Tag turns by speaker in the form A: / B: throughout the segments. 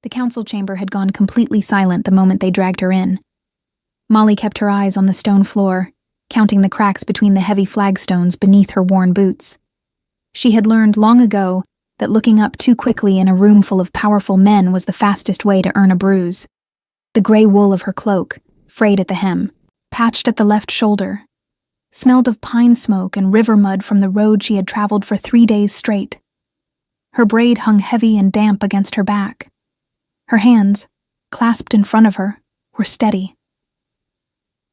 A: The council chamber had gone completely silent the moment they dragged her in. Molly kept her eyes on the stone floor, counting the cracks between the heavy flagstones beneath her worn boots. She had learned long ago that looking up too quickly in a room full of powerful men was the fastest way to earn a bruise. The gray wool of her cloak, frayed at the hem, patched at the left shoulder, smelled of pine smoke and river mud from the road she had traveled for 3 days straight. Her braid hung heavy and damp against her back. Her hands, clasped in front of her, were steady.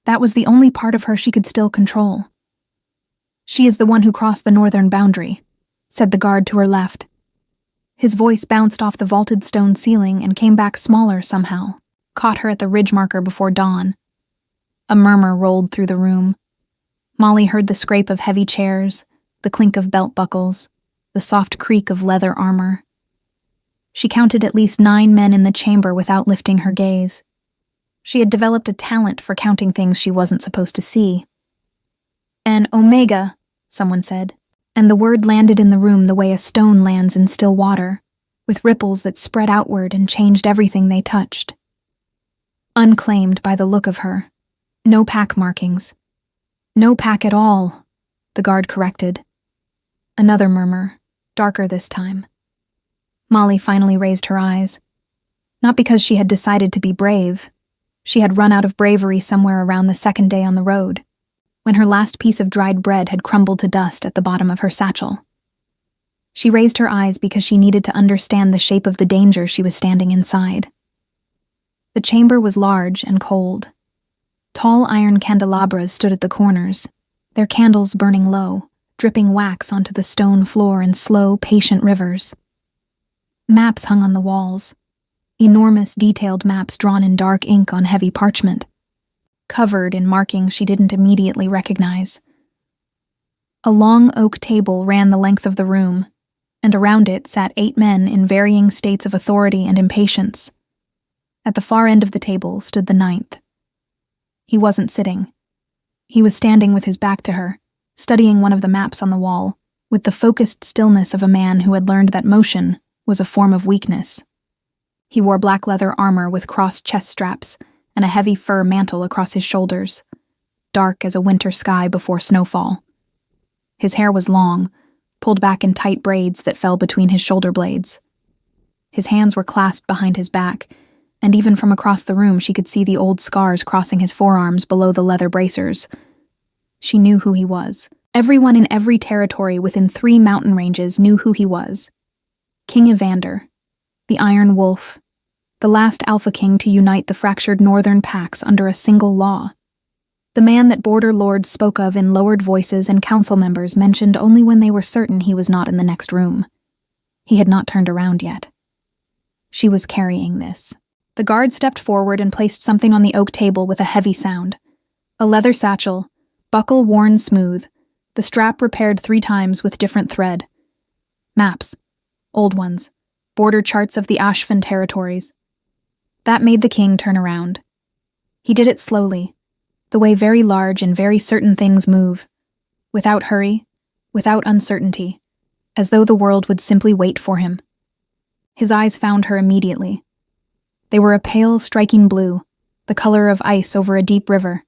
A: That was the only part of her she could still control. "She is the one who crossed the northern boundary," said the guard to her left. His voice bounced off the vaulted stone ceiling and came back smaller somehow, caught her at the ridge marker before dawn. A murmur rolled through the room. Molly heard the scrape of heavy chairs, the clink of belt buckles, the soft creak of leather armor. She counted at least 9 men in the chamber without lifting her gaze. She had developed a talent for counting things she wasn't supposed to see. "An omega," someone said, and the word landed in the room the way a stone lands in still water, with ripples that spread outward and changed everything they touched. Unclaimed by the look of her. No pack markings. "No pack at all," the guard corrected. Another murmur, darker this time. Molly finally raised her eyes. Not because she had decided to be brave. She had run out of bravery somewhere around the 2nd day on the road, when her last piece of dried bread had crumbled to dust at the bottom of her satchel. She raised her eyes because she needed to understand the shape of the danger she was standing inside. The chamber was large and cold. Tall iron candelabras stood at the corners, their candles burning low, dripping wax onto the stone floor in slow, patient rivers. Maps hung on the walls, enormous detailed maps drawn in dark ink on heavy parchment, covered in markings she didn't immediately recognize. A long oak table ran the length of the room, and around it sat 8 men in varying states of authority and impatience. At the far end of the table stood the 9th. He wasn't sitting. He was standing with his back to her, studying one of the maps on the wall, with the focused stillness of a man who had learned that motion was a form of weakness. He wore black leather armor with crossed chest straps and a heavy fur mantle across his shoulders, dark as a winter sky before snowfall. His hair was long, pulled back in tight braids that fell between his shoulder blades. His hands were clasped behind his back, and even from across the room she could see the old scars crossing his forearms below the leather bracers. She knew who he was. Everyone in every territory within 3 mountain ranges knew who he was. King Evander, the Iron Wolf, the last Alpha King to unite the fractured northern packs under a single law. The man that border lords spoke of in lowered voices and council members mentioned only when they were certain he was not in the next room. He had not turned around yet. She was carrying this. The guard stepped forward and placed something on the oak table with a heavy sound. A leather satchel, buckle worn smooth, the strap repaired 3 times with different thread. Maps. Old ones. Border charts of the Ashfin territories. That made the king turn around. He did it slowly, the way very large and very certain things move, without hurry, without uncertainty, as though the world would simply wait for him. His eyes found her immediately. They were a pale, striking blue, the color of ice over a deep river,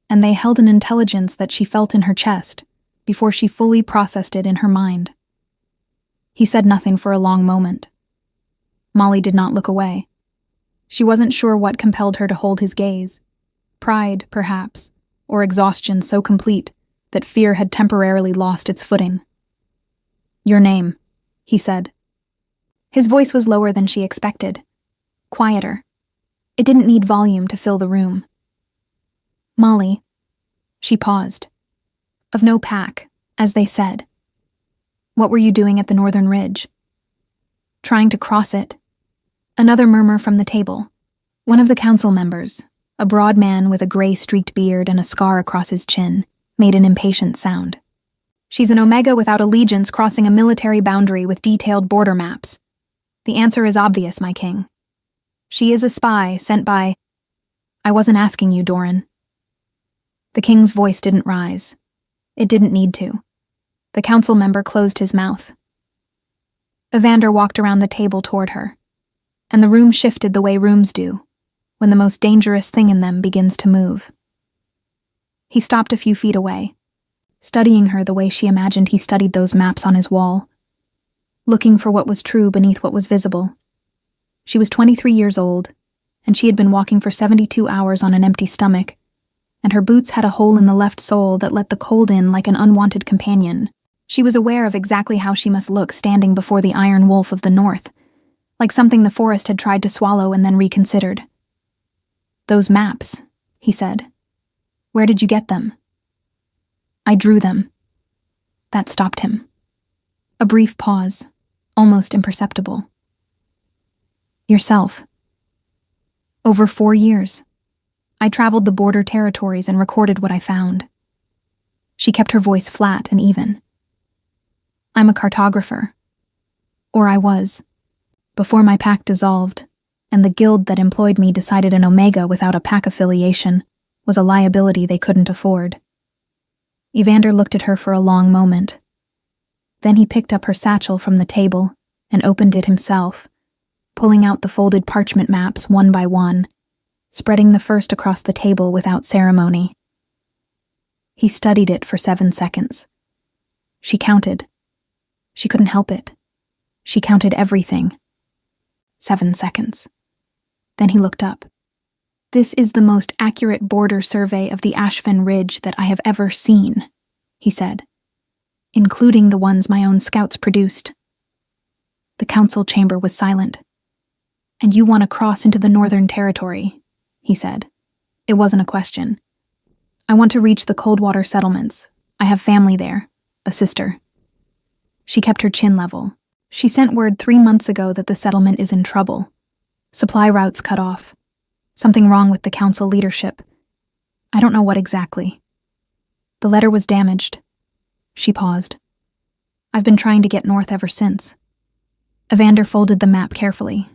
A: and they held an intelligence that she felt in her chest before she fully processed it in her mind. He said nothing for a long moment. Molly did not look away. She wasn't sure what compelled her to hold his gaze. Pride, perhaps, or exhaustion so complete that fear had temporarily lost its footing. "Your name," he said. His voice was lower than she expected. Quieter. It didn't need volume to fill the room. "Molly." She paused. "Of no pack, as they said. What were you doing at the northern ridge?" "Trying to cross it." Another murmur from the table. One of the council members, a broad man with a gray streaked beard and a scar across his chin, made an impatient sound. "She's an Omega without allegiance crossing a military boundary with detailed border maps. The answer is obvious, my king. She is a spy sent by—" "I wasn't asking you, Doran." The king's voice didn't rise. It didn't need to. The council member closed his mouth. Evander walked around the table toward her. and the room shifted the way rooms do, when the most dangerous thing in them begins to move. He stopped a few feet away, studying her the way she imagined he studied those maps on his wall, looking for what was true beneath what was visible. She was 23 years old, and she had been walking for 72 hours on an empty stomach, and her boots had a hole in the left sole that let the cold in like an unwanted companion. She was aware of exactly how she must look standing before the iron wolf of the north, like something the forest had tried to swallow and then reconsidered. "Those maps," he said. "Where did you get them?" "I drew them." That stopped him. A brief pause, almost imperceptible. "Yourself." "Over 4 years. I traveled the border territories and recorded what I found." She kept her voice flat and even. "I'm a cartographer. Or I was. Before my pack dissolved, and the guild that employed me decided an Omega without a pack affiliation was a liability they couldn't afford." Evander looked at her for a long moment. Then he picked up her satchel from the table and opened it himself, pulling out the folded parchment maps one by one, spreading the first across the table without ceremony. He studied it for 7 seconds. She counted. She couldn't help it. She counted everything. 7 seconds. Then he looked up. "This is the most accurate border survey of the Ashfen Ridge that I have ever seen," he said, "including the ones my own scouts produced." The council chamber was silent. "And you want to cross into the Northern Territory," he said. It wasn't a question. "I want to reach the Coldwater settlements. I have family there, a sister." She kept her chin level. "She sent word 3 months ago that the settlement is in trouble. Supply routes cut off. Something wrong with the council leadership. I don't know what exactly. The letter was damaged." She paused. "I've been trying to get north ever since." Evander folded the map carefully,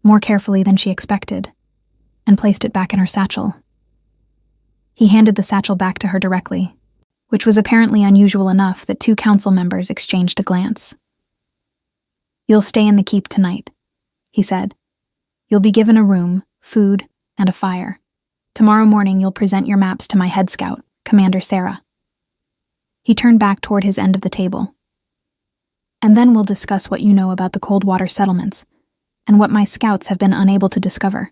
A: more carefully than she expected, and placed it back in her satchel. He handed the satchel back to her directly, which was apparently unusual enough that 2 council members exchanged a glance. "You'll stay in the keep tonight," he said. "You'll be given a room, food, and a fire. Tomorrow morning you'll present your maps to my head scout, Commander Sarah." He turned back toward his end of the table. "And then we'll discuss what you know about the Coldwater settlements, and what my scouts have been unable to discover."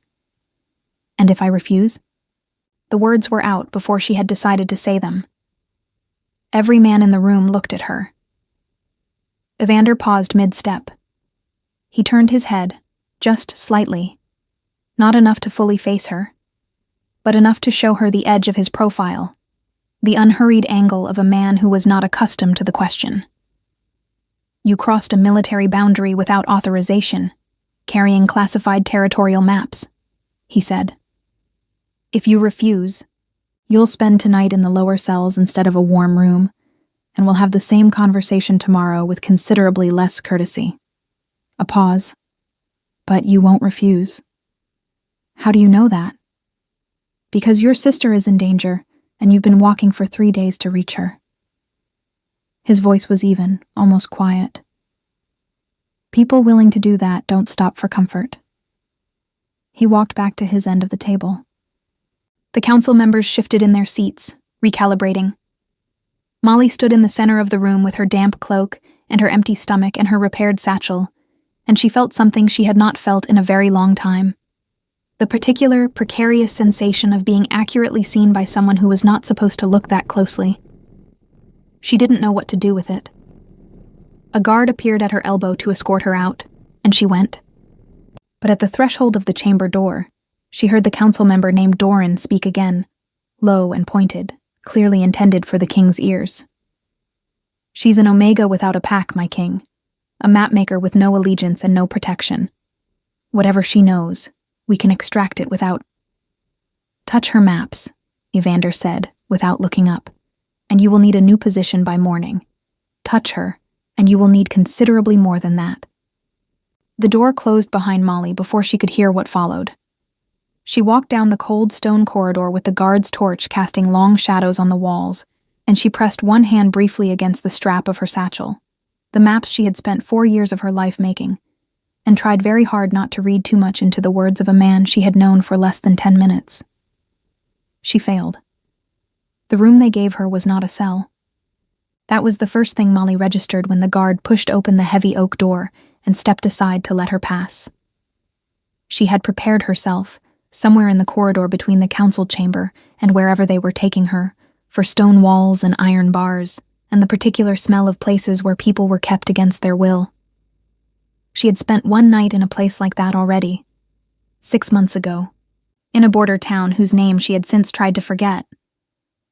A: "And if I refuse?" The words were out before she had decided to say them. Every man in the room looked at her. Evander paused mid-step. He turned his head, just slightly, not enough to fully face her, but enough to show her the edge of his profile, the unhurried angle of a man who was not accustomed to the question. "You crossed a military boundary without authorization, carrying classified territorial maps," he said. "If you refuse, you'll spend tonight in the lower cells instead of a warm room, and we'll have the same conversation tomorrow with considerably less courtesy." A pause. "But you won't refuse." "How do you know that?" "Because your sister is in danger, and you've been walking for 3 days to reach her." His voice was even, almost quiet. "People willing to do that don't stop for comfort." He walked back to his end of the table. The council members shifted in their seats, recalibrating. Molly stood in the center of the room with her damp cloak and her empty stomach and her repaired satchel, and she felt something she had not felt in a very long time. The particular, precarious sensation of being accurately seen by someone who was not supposed to look that closely. She didn't know what to do with it. A guard appeared at her elbow to escort her out, and she went. But at the threshold of the chamber door, she heard the council member named Doran speak again, low and pointed, clearly intended for the king's ears. "She's an Omega without a pack, my king. A mapmaker with no allegiance and no protection. Whatever she knows, we can extract it without—" "Touch her maps," Evander said, without looking up, "and you will need a new position by morning. Touch her, and you will need considerably more than that." The door closed behind Molly before she could hear what followed. She walked down the cold stone corridor with the guard's torch casting long shadows on the walls, and she pressed one hand briefly against the strap of her satchel, the maps she had spent 4 years of her life making, and tried very hard not to read too much into the words of a man she had known for less than 10 minutes. She failed. The room they gave her was not a cell. That was the first thing Molly registered when the guard pushed open the heavy oak door and stepped aside to let her pass. She had prepared herself, somewhere in the corridor between the council chamber and wherever they were taking her, for stone walls and iron bars, and the particular smell of places where people were kept against their will. She had spent one night in a place like that already, 6 months ago, in a border town whose name she had since tried to forget,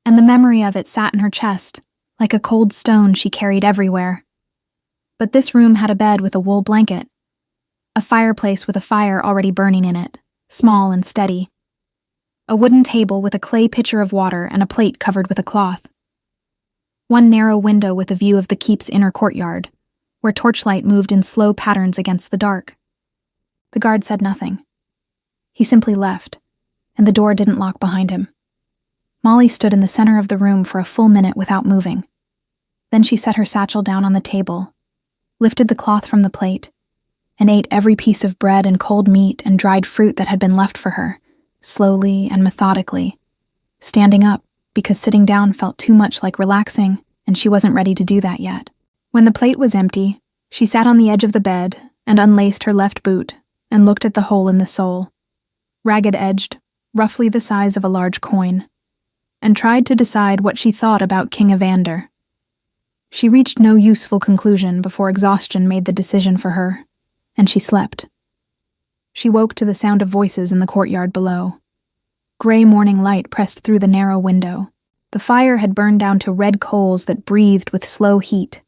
A: and the memory of it sat in her chest, like a cold stone she carried everywhere. But this room had a bed with a wool blanket, a fireplace with a fire already burning in it, small and steady, a wooden table with a clay pitcher of water and a plate covered with a cloth, one narrow window with a view of the keep's inner courtyard, where torchlight moved in slow patterns against the dark. The guard said nothing. He simply left, and the door didn't lock behind him. Molly stood in the center of the room for a full minute without moving. Then she set her satchel down on the table, lifted the cloth from the plate, and ate every piece of bread and cold meat and dried fruit that had been left for her, slowly and methodically, standing up because sitting down felt too much like relaxing, and she wasn't ready to do that yet. When the plate was empty, she sat on the edge of the bed and unlaced her left boot and looked at the hole in the sole, ragged-edged, roughly the size of a large coin, and tried to decide what she thought about King Evander. She reached no useful conclusion before exhaustion made the decision for her, and she slept. She woke to the sound of voices in the courtyard below. Gray morning light pressed through the narrow window. The fire had burned down to red coals that breathed with slow heat.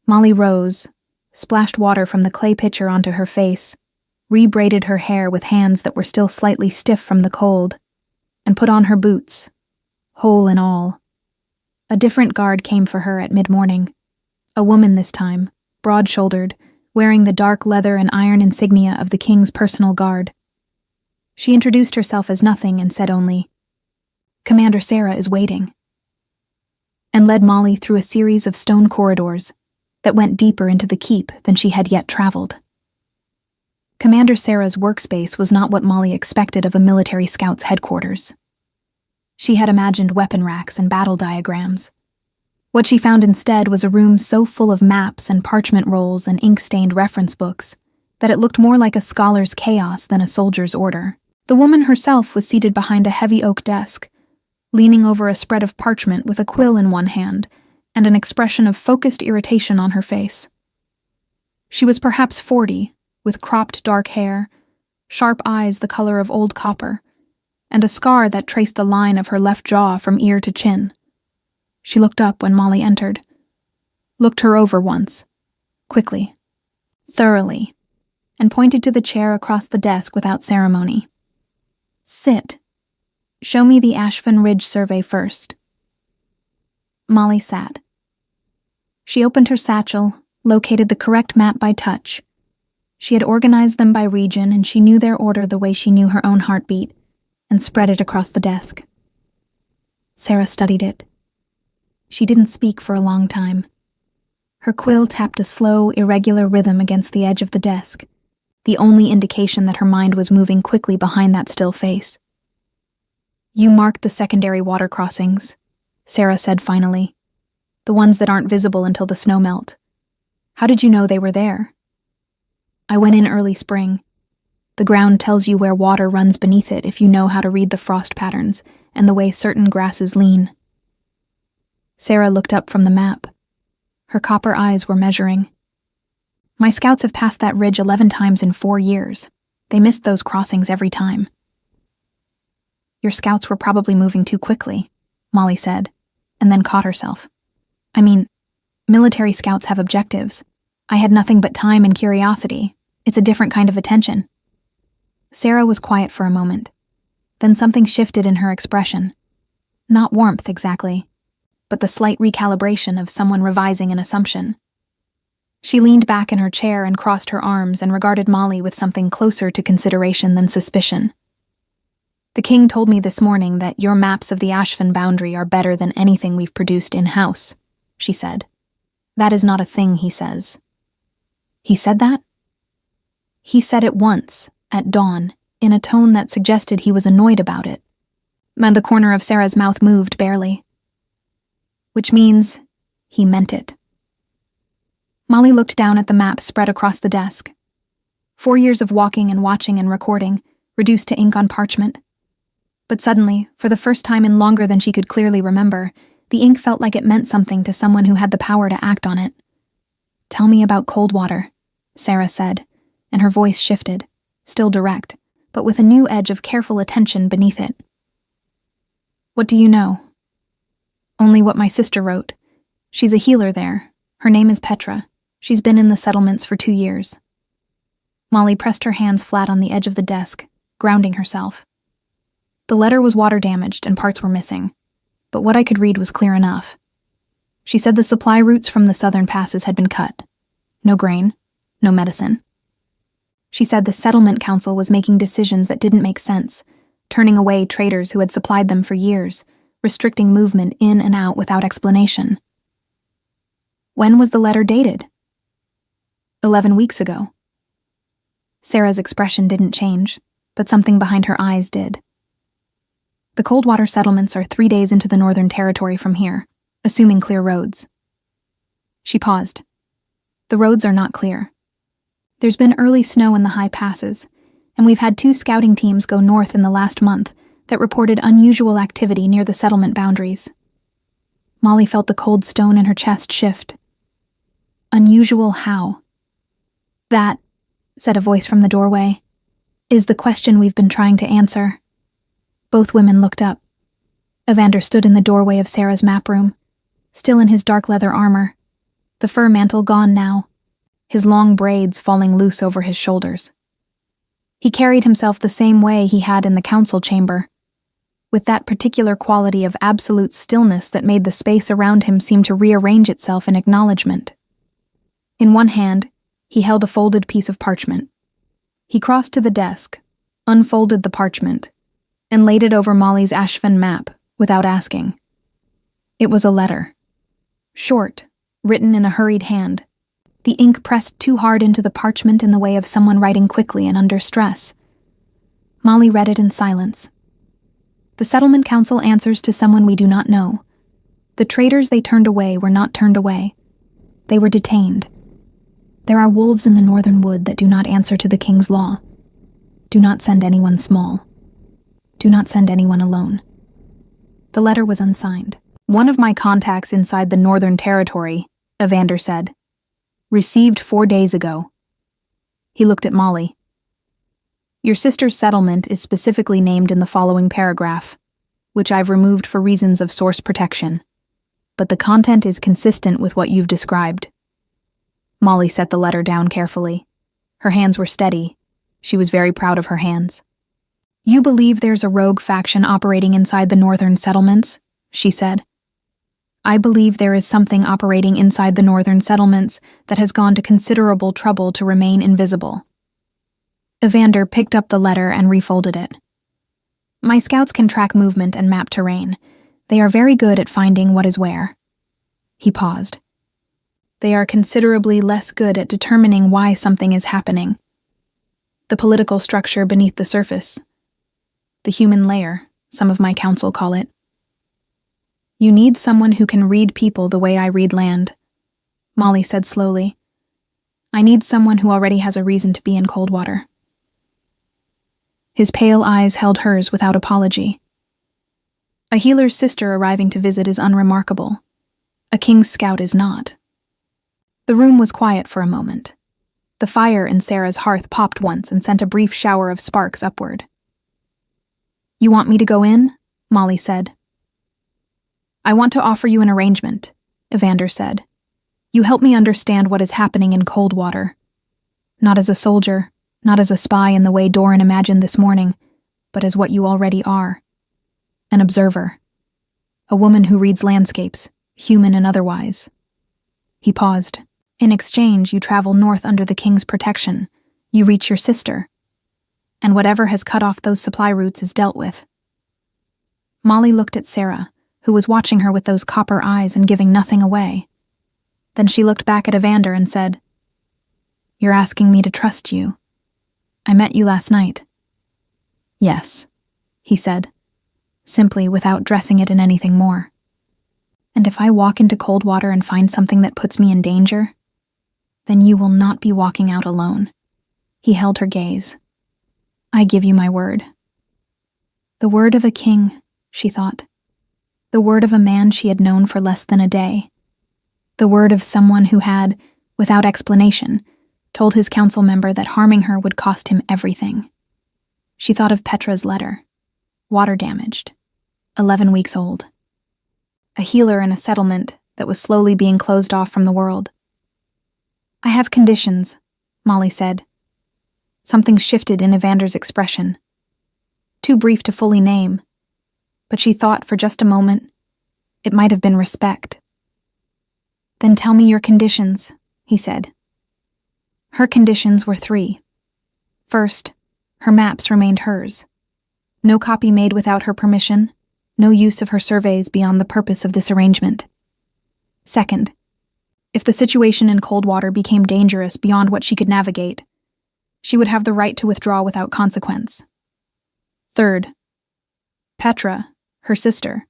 A: Molly rose, splashed water from the clay pitcher onto her face, rebraided her hair with hands that were still slightly stiff from the cold, and put on her boots, hole and all. A different guard came for her at mid-morning. A woman this time, broad-shouldered, wearing the dark leather and iron insignia of the king's personal guard. She introduced herself as nothing and said only, "Commander Sarah is waiting," and led Molly through a series of stone corridors that went deeper into the keep than she had yet traveled. Commander Sarah's workspace was not what Molly expected of a military scout's headquarters. She had imagined weapon racks and battle diagrams. What she found instead was a room so full of maps and parchment rolls and ink-stained reference books that it looked more like a scholar's chaos than a soldier's order. The woman herself was seated behind a heavy oak desk, leaning over a spread of parchment with a quill in one hand and an expression of focused irritation on her face. She was perhaps 40, with cropped dark hair, sharp eyes the color of old copper, and a scar that traced the line of her left jaw from ear to chin. She looked up when Molly entered, looked her over once, quickly, thoroughly, and pointed to the chair across the desk without ceremony. "Sit. Show me the Ashfin Ridge survey first." Molly sat. She opened her satchel, located the correct map by touch. She had organized them by region, and she knew their order the way she knew her own heartbeat, and spread it across the desk. Sarah studied it. She didn't speak for a long time. Her quill tapped a slow, irregular rhythm against the edge of the desk, the only indication that her mind was moving quickly behind that still face. "You marked the secondary water crossings," Sarah said finally. "The ones that aren't visible until the snow melt. How did you know they were there?" "I went in early spring. The ground tells you where water runs beneath it if you know how to read the frost patterns and the way certain grasses lean." Sarah looked up from the map. Her copper eyes were measuring. "My scouts have passed that ridge 11 times in 4 years. They missed those crossings every time." "Your scouts were probably moving too quickly," Molly said, and then caught herself. "I mean, military scouts have objectives. I had nothing but time and curiosity. It's a different kind of attention." Sarah was quiet for a moment. Then something shifted in her expression. Not warmth exactly, but the slight recalibration of someone revising an assumption. She leaned back in her chair and crossed her arms and regarded Molly with something closer to consideration than suspicion. "The king told me this morning that your maps of the Ashfin boundary are better than anything we've produced in-house," she said. "That is not a thing he says." "He said that?" He said it once, at dawn, in a tone that suggested he was annoyed about it. And the corner of Sarah's mouth moved barely. Which means he meant it. Molly looked down at the map spread across the desk. 4 years of walking and watching and recording, reduced to ink on parchment. But suddenly, for the first time in longer than she could clearly remember, the ink felt like it meant something to someone who had the power to act on it. "Tell me about Coldwater," Sarah said, and her voice shifted, still direct, but with a new edge of careful attention beneath it. "What do you know?" "Only what my sister wrote. She's a healer there. Her name is Petra. She's been in the settlements for 2 years. Molly pressed her hands flat on the edge of the desk, grounding herself. The letter was water-damaged and parts were missing, but what I could read was clear enough. She said the supply routes from the southern passes had been cut. No grain, no medicine. She said the settlement council was making decisions that didn't make sense, turning away traders who had supplied them for years, restricting movement in and out without explanation. When was the letter dated? 11 weeks ago. Sarah's expression didn't change, but something behind her eyes did. The Coldwater settlements are 3 days into the Northern Territory from here, assuming clear roads. She paused. The roads are not clear. There's been early snow in the high passes, and we've had 2 scouting teams go north in the last month that reported unusual activity near the settlement boundaries. Molly felt the cold stone in her chest shift. Unusual how? "That," said a voice from the doorway, "is the question we've been trying to answer." Both women looked up. Evander stood in the doorway of Sarah's map room, still in his dark leather armor, the fur mantle gone now, his long braids falling loose over his shoulders. He carried himself the same way he had in the council chamber, with that particular quality of absolute stillness that made the space around him seem to rearrange itself in acknowledgement. In one hand, he held a folded piece of parchment. He crossed to the desk, unfolded the parchment, and laid it over Molly's Ashfin map without asking. It was a letter. Short, written in a hurried hand, the ink pressed too hard into the parchment in the way of someone writing quickly and under stress. Molly read it in silence. The settlement council answers to someone we do not know. The traders they turned away were not turned away. They were detained. There are wolves in the northern wood that do not answer to the king's law. Do not send anyone small. Do not send anyone alone. The letter was unsigned. "One of my contacts inside the Northern Territory," Evander said, "received 4 days ago." He looked at Molly. "Your sister's settlement is specifically named in the following paragraph, which I've removed for reasons of source protection, but the content is consistent with what you've described." Molly set the letter down carefully. Her hands were steady. She was very proud of her hands. "You believe there's a rogue faction operating inside the northern settlements?" she said. "I believe there is something operating inside the northern settlements that has gone to considerable trouble to remain invisible." Evander picked up the letter and refolded it. "My scouts can track movement and map terrain. They are very good at finding what is where." He paused. "They are considerably less good at determining why something is happening. The political structure beneath the surface. The human layer, some of my council call it. You need someone who can read people the way I read land," Molly said slowly. "I need someone who already has a reason to be in Coldwater." His pale eyes held hers without apology. "A healer's sister arriving to visit is unremarkable. A king's scout is not." The room was quiet for a moment. The fire in Sarah's hearth popped once and sent a brief shower of sparks upward. "You want me to go in?" Molly said. "I want to offer you an arrangement," Evander said. "You help me understand what is happening in Coldwater. Not as a soldier, not as a spy in the way Doran imagined this morning, but as what you already are. An observer. A woman who reads landscapes, human and otherwise." He paused. "In exchange, you travel north under the king's protection. You reach your sister. And whatever has cut off those supply routes is dealt with." Molly looked at Sarah, who was watching her with those copper eyes and giving nothing away. Then she looked back at Evander and said, "You're asking me to trust you." I met you last night." "Yes," he said, simply without dressing it in anything more. "And if I walk into Coldwater and find something that puts me in danger, then you will not be walking out alone." He held her gaze. "I give you my word." The word of a king, she thought. The word of a man she had known for less than a day. The word of someone who had, without explanation, told his council member that harming her would cost him everything. She thought of Petra's letter. Water damaged. 11 weeks old. A healer in a settlement that was slowly being closed off from the world. "I have conditions," Molly said. Something shifted in Evander's expression. Too brief to fully name, but she thought for just a moment it might have been respect. "Then tell me your conditions," he said. Her conditions were 3. First, her maps remained hers. No copy made without her permission, no use of her surveys beyond the purpose of this arrangement. Second, if the situation in Coldwater became dangerous beyond what she could navigate, she would have the right to withdraw without consequence. Third, Petra, her sister,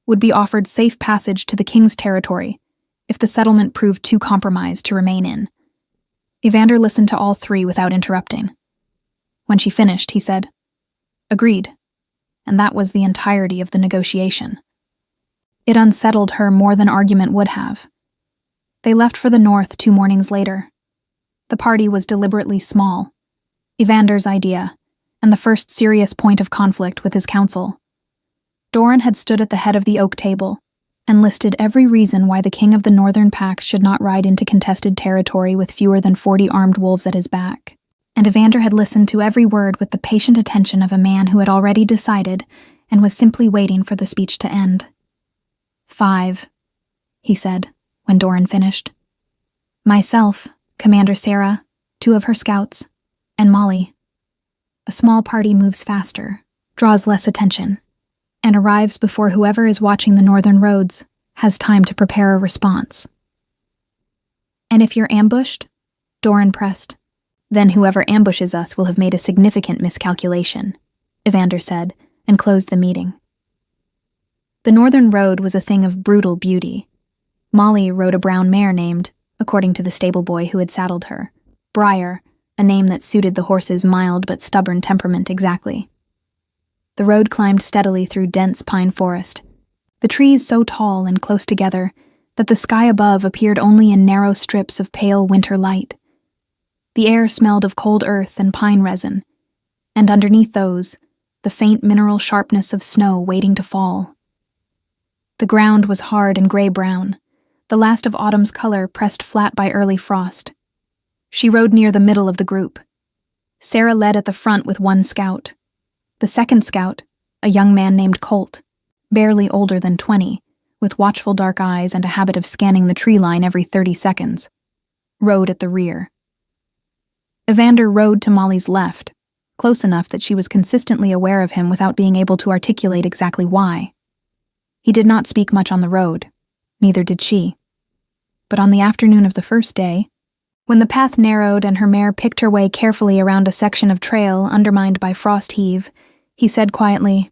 A: would be offered safe passage to the king's territory if the settlement proved too compromised to remain in. Evander listened to all 3 without interrupting. When she finished, he said, "Agreed," and that was the entirety of the negotiation. It unsettled her more than argument would have. They left for the north 2 mornings later. The party was deliberately small, Evander's idea, and the first serious point of conflict with his council. Doran had stood at the head of the oak table and listed every reason why the king of the northern packs should not ride into contested territory with fewer than 40 armed wolves at his back. And Evander had listened to every word with the patient attention of a man who had already decided and was simply waiting for the speech to end. 5, he said, when Doran finished. "Myself, Commander Sarah, 2 of her scouts, and Molly. A small party moves faster, draws less attention, and arrives before whoever is watching the northern roads has time to prepare a response." "And if you're ambushed?" Doran pressed. "Then whoever ambushes us will have made a significant miscalculation," Evander said, and closed the meeting. The northern road was a thing of brutal beauty. Molly rode a brown mare named, according to the stable boy who had saddled her, Briar, a name that suited the horse's mild but stubborn temperament exactly. The road climbed steadily through dense pine forest, the trees so tall and close together that the sky above appeared only in narrow strips of pale winter light. The air smelled of cold earth and pine resin, and underneath those, the faint mineral sharpness of snow waiting to fall. The ground was hard and gray-brown, the last of autumn's color pressed flat by early frost. She rode near the middle of the group. Sarah led at the front with 1 scout. The second scout, a young man named Colt, barely older than 20, with watchful dark eyes and a habit of scanning the tree line every 30 seconds, rode at the rear. Evander rode to Molly's left, close enough that she was consistently aware of him without being able to articulate exactly why. He did not speak much on the road, neither did she. But on the afternoon of the first day, when the path narrowed and her mare picked her way carefully around a section of trail undermined by frost heave, he said quietly,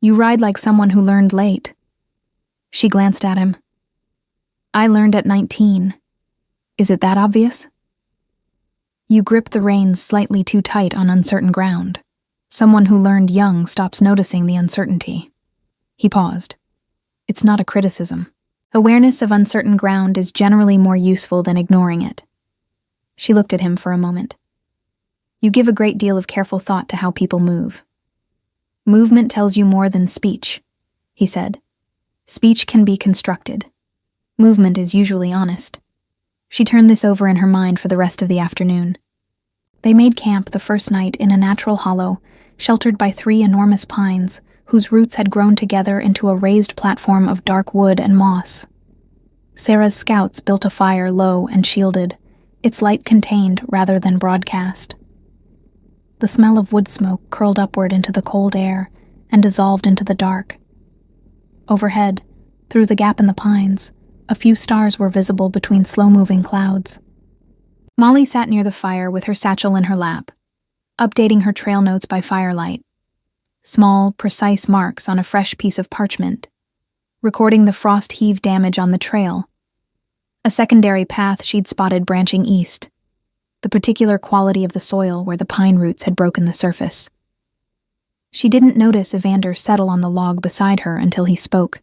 A: "You ride like someone who learned late." She glanced at him. "I learned at 19. Is it that obvious?" "You grip the reins slightly too tight on uncertain ground. Someone who learned young stops noticing the uncertainty." He paused. "It's not a criticism. Awareness of uncertain ground is generally more useful than ignoring it." She looked at him for a moment. "You give a great deal of careful thought to how people move." "Movement tells you more than speech," he said. "Speech can be constructed. Movement is usually honest." She turned this over in her mind for the rest of the afternoon. They made camp the first night in a natural hollow, sheltered by 3 enormous pines, whose roots had grown together into a raised platform of dark wood and moss. Sarah's scouts built a fire low and shielded, its light contained rather than broadcast. The smell of wood smoke curled upward into the cold air and dissolved into the dark. Overhead, through the gap in the pines, a few stars were visible between slow-moving clouds. Molly sat near the fire with her satchel in her lap, updating her trail notes by firelight. Small, precise marks on a fresh piece of parchment, recording the frost-heave damage on the trail. A secondary path she'd spotted branching east, the particular quality of the soil where the pine roots had broken the surface. She didn't notice Evander settle on the log beside her until he spoke.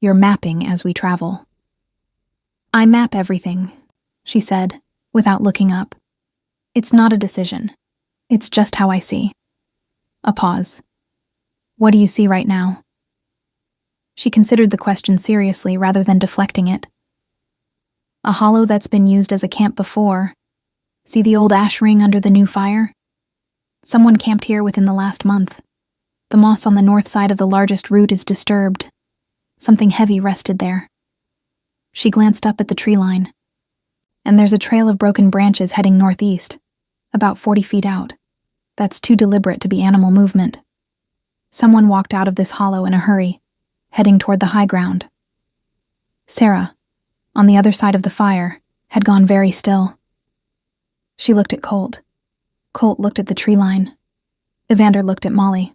A: "You're mapping as we travel." "I map everything," she said, without looking up. "It's not a decision. It's just how I see." A pause. "What do you see right now?" She considered the question seriously rather than deflecting it. "A hollow that's been used as a camp before. See the old ash ring under the new fire? Someone camped here within the last month. The moss on the north side of the largest root is disturbed. Something heavy rested there." She glanced up at the tree line. "And there's a trail of broken branches heading northeast, about 40 feet out. That's too deliberate to be animal movement. Someone walked out of this hollow in a hurry, heading toward the high ground." Sarah, on the other side of the fire, had gone very still. She looked at Colt. Colt looked at the tree line. Evander looked at Molly.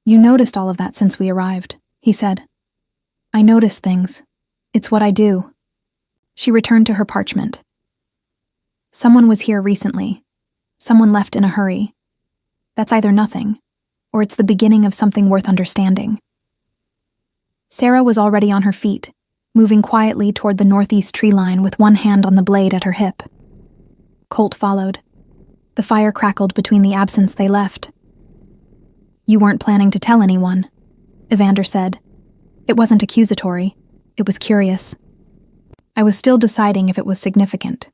A: "You noticed all of that since we arrived," he said. "I notice things. It's what I do." She returned to her parchment. "Someone was here recently. Someone left in a hurry. That's either nothing, or it's the beginning of something worth understanding." Sarah was already on her feet, moving quietly toward the northeast tree line with one hand on the blade at her hip. Colt followed. The fire crackled between the absence they left. "You weren't planning to tell anyone," Evander said. It wasn't accusatory. It was curious. "I was still deciding if it was significant."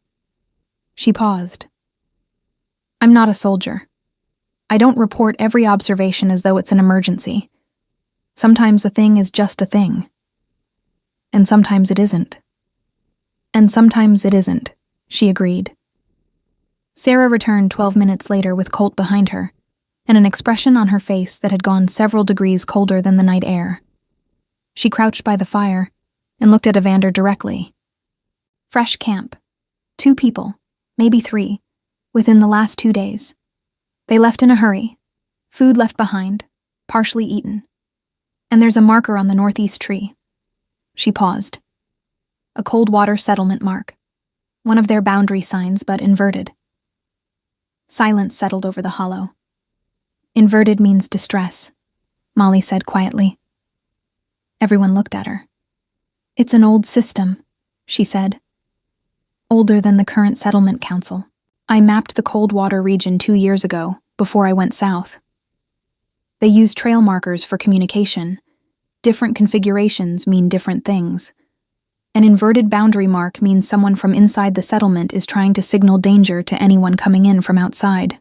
A: She paused. "I'm not a soldier. I don't report every observation as though it's an emergency. Sometimes a thing is just a thing. And sometimes it isn't." "And sometimes it isn't," she agreed. Sarah returned 12 minutes later with Colt behind her, and an expression on her face that had gone several degrees colder than the night air. She crouched by the fire and looked at Evander directly. "Fresh camp. 2 people, maybe 3, within the last 2 days. They left in a hurry. Food left behind, partially eaten. And there's a marker on the northeast tree." She paused. "A Coldwater settlement mark. One of their boundary signs, but inverted." Silence settled over the hollow. "Inverted means distress," Molly said quietly. Everyone looked at her. "It's an old system," she said. "Older than the current settlement council. I mapped the Coldwater region 2 years ago, before I went south. They use trail markers for communication. Different configurations mean different things. An inverted boundary mark means someone from inside the settlement is trying to signal danger to anyone coming in from outside."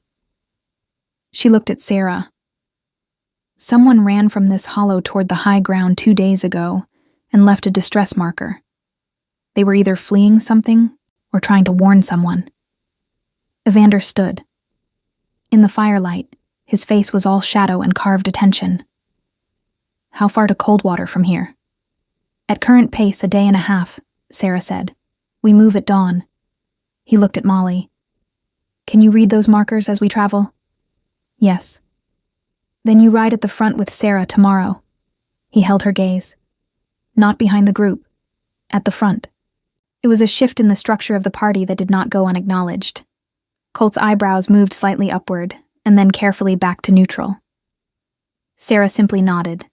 A: She looked at Sarah. "Someone ran from this hollow toward the high ground 2 days ago and left a distress marker. They were either fleeing something or trying to warn someone." Evander stood. In the firelight, his face was all shadow and carved attention. "How far to Coldwater from here?" "At current pace, a day and a half," Sarah said. "We move at dawn." He looked at Molly. "Can you read those markers as we travel?" "Yes." "Then you ride at the front with Sarah tomorrow." He held her gaze. "Not behind the group. At the front." It was a shift in the structure of the party that did not go unacknowledged. Colt's eyebrows moved slightly upward, and then carefully back to neutral. Sarah simply nodded,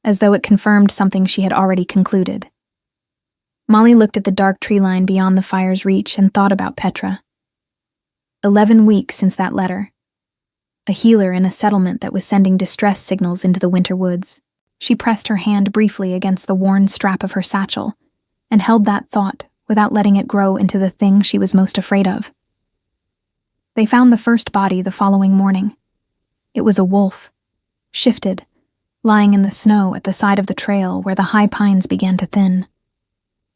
A: as though it confirmed something she had already concluded. Molly looked at the dark tree line beyond the fire's reach and thought about Petra. 11 weeks since that letter. A healer in a settlement that was sending distress signals into the winter woods. She pressed her hand briefly against the worn strap of her satchel and held that thought without letting it grow into the thing she was most afraid of. They found the first body the following morning. It was a wolf, shifted, lying in the snow at the side of the trail where the high pines began to thin.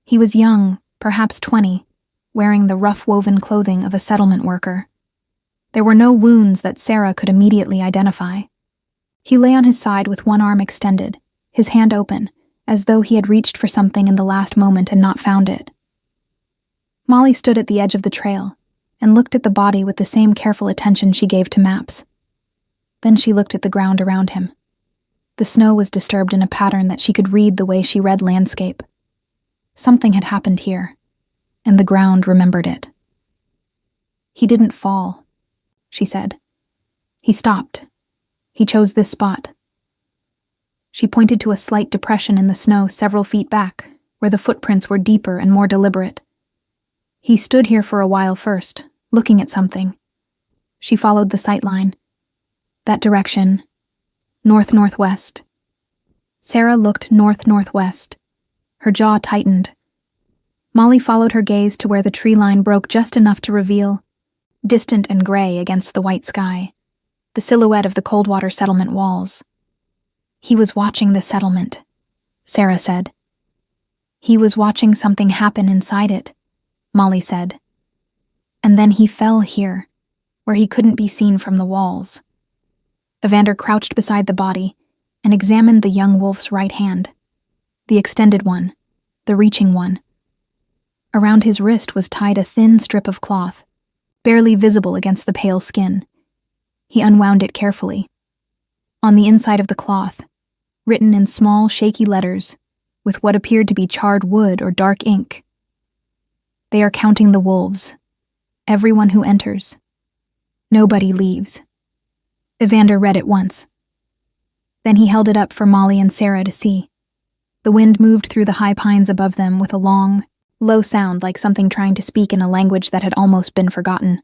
A: He was young, perhaps 20, wearing the rough-woven clothing of a settlement worker. There were no wounds that Sarah could immediately identify. He lay on his side with one arm extended, his hand open, as though he had reached for something in the last moment and not found it. Molly stood at the edge of the trail and looked at the body with the same careful attention she gave to maps. Then she looked at the ground around him. The snow was disturbed in a pattern that she could read the way she read landscape. Something had happened here, and the ground remembered it. "He didn't fall," she said. "He stopped. He chose this spot." She pointed to a slight depression in the snow several feet back, where the footprints were deeper and more deliberate. "He stood here for a while first, looking at something." She followed the sight line. "That direction. North-northwest." Sarah looked north-northwest. Her jaw tightened. Molly followed her gaze to where the tree line broke just enough to reveal, distant and gray against the white sky, the silhouette of the Coldwater settlement walls. "He was watching the settlement," Sarah said. "He was watching something happen inside it," Molly said. "And then he fell here, where he couldn't be seen from the walls." Evander crouched beside the body and examined the young wolf's right hand, the extended one, the reaching one. Around his wrist was tied a thin strip of cloth, barely visible against the pale skin. He unwound it carefully. On the inside of the cloth, written in small, shaky letters, with what appeared to be charred wood or dark ink, "They are counting the wolves. Everyone who enters. Nobody leaves." Evander read it once. Then he held it up for Molly and Sarah to see. The wind moved through the high pines above them with a long, low sound like something trying to speak in a language that had almost been forgotten.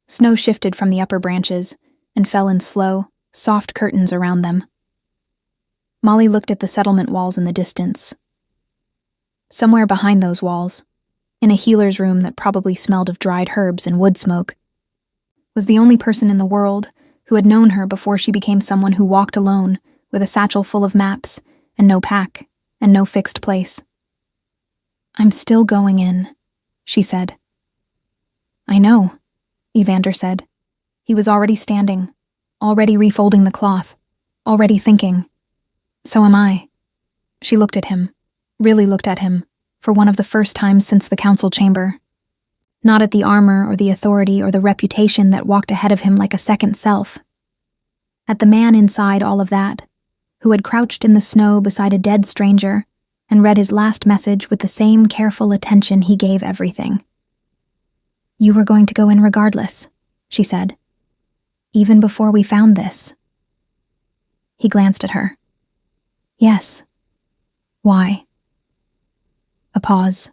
A: Snow shifted from the upper branches and fell in slow, soft curtains around them. Molly looked at the settlement walls in the distance. Somewhere behind those walls, in a healer's room that probably smelled of dried herbs and wood smoke, was the only person in the world who had known her before she became someone who walked alone with a satchel full of maps and no pack and no fixed place. "I'm still going in," she said. "I know," Evander said. He was already standing, already refolding the cloth, already thinking. "So am I." She looked at him, really looked at him, for one of the first times since the council chamber. Not at the armor or the authority or the reputation that walked ahead of him like a second self. At the man inside all of that, who had crouched in the snow beside a dead stranger and read his last message with the same careful attention he gave everything. "You were going to go in regardless," she said. "Even before we found this." He glanced at her. "Yes." "Why?" A pause.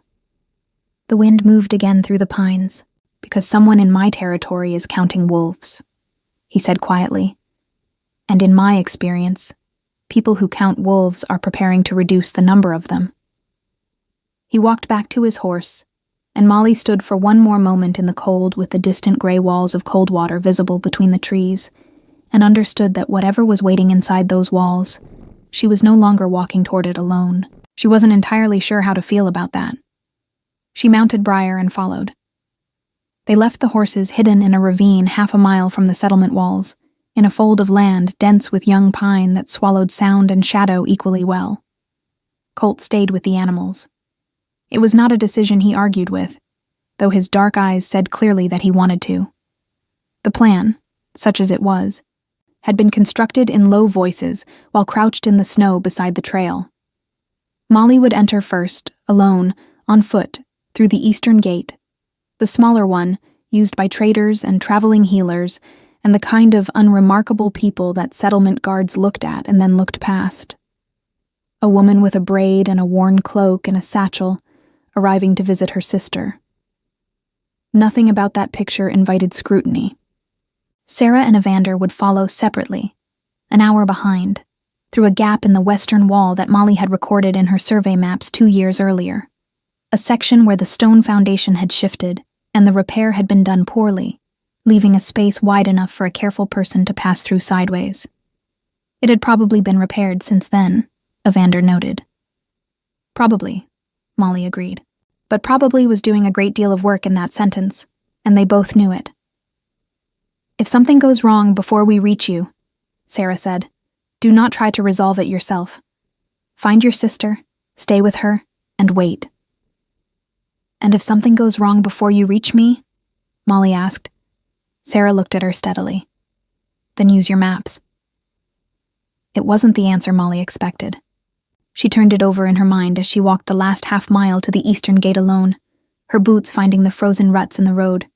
A: The wind moved again through the pines. "Because someone in my territory is counting wolves," he said quietly. "And in my experience, people who count wolves are preparing to reduce the number of them." He walked back to his horse, and Molly stood for one more moment in the cold with the distant gray walls of Coldwater visible between the trees, and understood that whatever was waiting inside those walls, she was no longer walking toward it alone. She wasn't entirely sure how to feel about that. She mounted Briar and followed. They left the horses hidden in a ravine 1/2 mile from the settlement walls, in a fold of land dense with young pine that swallowed sound and shadow equally well. Colt stayed with the animals. It was not a decision he argued with, though his dark eyes said clearly that he wanted to. The plan, such as it was, had been constructed in low voices while crouched in the snow beside the trail. Molly would enter first, alone, on foot, through the eastern gate, the smaller one used by traders and traveling healers and the kind of unremarkable people that settlement guards looked at and then looked past. A woman with a braid and a worn cloak and a satchel, arriving to visit her sister. Nothing about that picture invited scrutiny. Sarah and Evander would follow separately, an hour behind, through a gap in the western wall that Molly had recorded in her survey maps 2 years earlier. A section where the stone foundation had shifted and the repair had been done poorly, leaving a space wide enough for a careful person to pass through sideways. It had probably been repaired since then, Evander noted. Probably, Molly agreed. But probably was doing a great deal of work in that sentence, and they both knew it. "If something goes wrong before we reach you," Sarah said, "do not try to resolve it yourself. Find your sister, stay with her, and wait." And if something goes wrong before you reach me? Molly asked. Sarah looked at her steadily. Then use your maps. It wasn't the answer Molly expected. She turned it over in her mind as she walked the last half-mile to the eastern gate alone, her boots finding the frozen ruts in the road,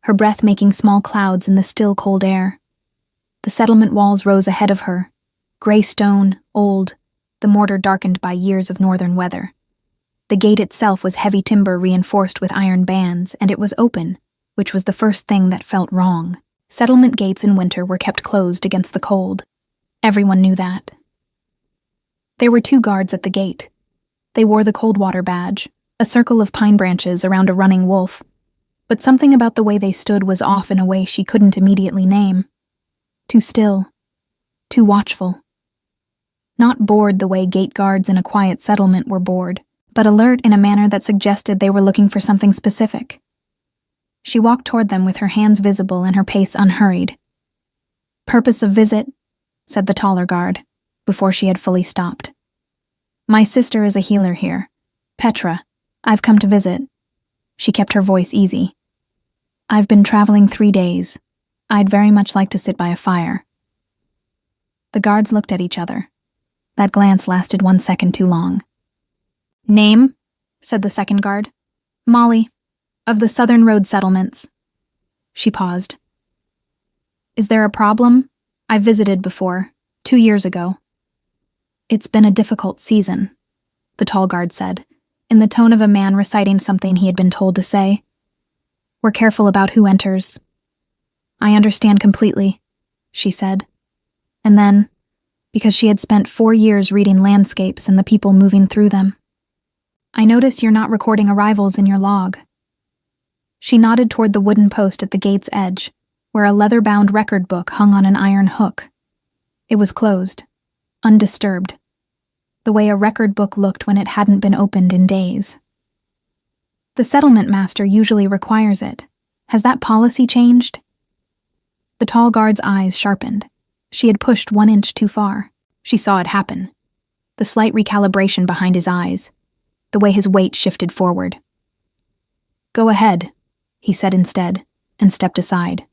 A: her breath making small clouds in the still cold air. The settlement walls rose ahead of her, gray stone, old, the mortar darkened by years of northern weather. The gate itself was heavy timber reinforced with iron bands, and it was open, which was the first thing that felt wrong. Settlement gates in winter were kept closed against the cold. Everyone knew that. There were 2 guards at the gate. They wore the Coldwater badge, a circle of pine branches around a running wolf, but something about the way they stood was off in a way she couldn't immediately name. Too still. Too watchful. Not bored the way gate guards in a quiet settlement were bored, but alert in a manner that suggested they were looking for something specific. She walked toward them with her hands visible and her pace unhurried. Purpose of visit, said the taller guard, before she had fully stopped. My sister is a healer here. Petra. I've come to visit. She kept her voice easy. I've been traveling 3 days. I'd very much like to sit by a fire. The guards looked at each other. That glance lasted 1 second too long. Name, said the second guard. Molly, of the Southern Road settlements. She paused. Is there a problem? I visited before, 2 years ago. It's been a difficult season, the tall guard said, in the tone of a man reciting something he had been told to say. We're careful about who enters. I understand completely, she said. And then, because she had spent 4 years reading landscapes and the people moving through them. I notice you're not recording arrivals in your log. She nodded toward the wooden post at the gate's edge, where a leather-bound record book hung on an iron hook. It was closed, undisturbed, the way a record book looked when it hadn't been opened in days. The settlement master usually requires it. Has that policy changed? The tall guard's eyes sharpened. She had pushed 1 inch too far. She saw it happen. The slight recalibration behind his eyes, the way his weight shifted forward. Go ahead, he said instead, and stepped aside.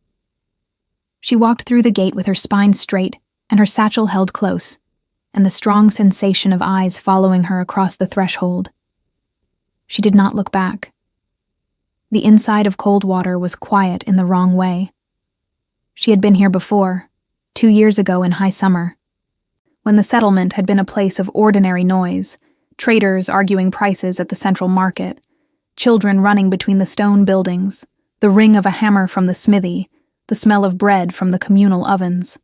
A: She walked through the gate with her spine straight and her satchel held close, and the strong sensation of eyes following her across the threshold. She did not look back. The inside of Coldwater was quiet in the wrong way. She had been here before, 2 years ago in high summer, when the settlement had been a place of ordinary noise, traders arguing prices at the central market, children running between the stone buildings, the ring of a hammer from the smithy, the smell of bread from the communal ovens.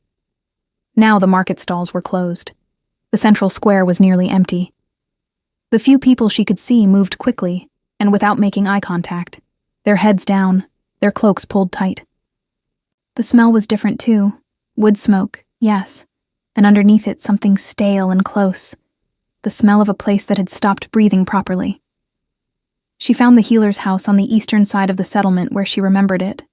A: Now the market stalls were closed. The central square was nearly empty. The few people she could see moved quickly, and without making eye contact, their heads down, their cloaks pulled tight. The smell was different too. Wood smoke, yes, and underneath it something stale and close, the smell of a place that had stopped breathing properly. She found the healer's house on the eastern side of the settlement where she remembered it.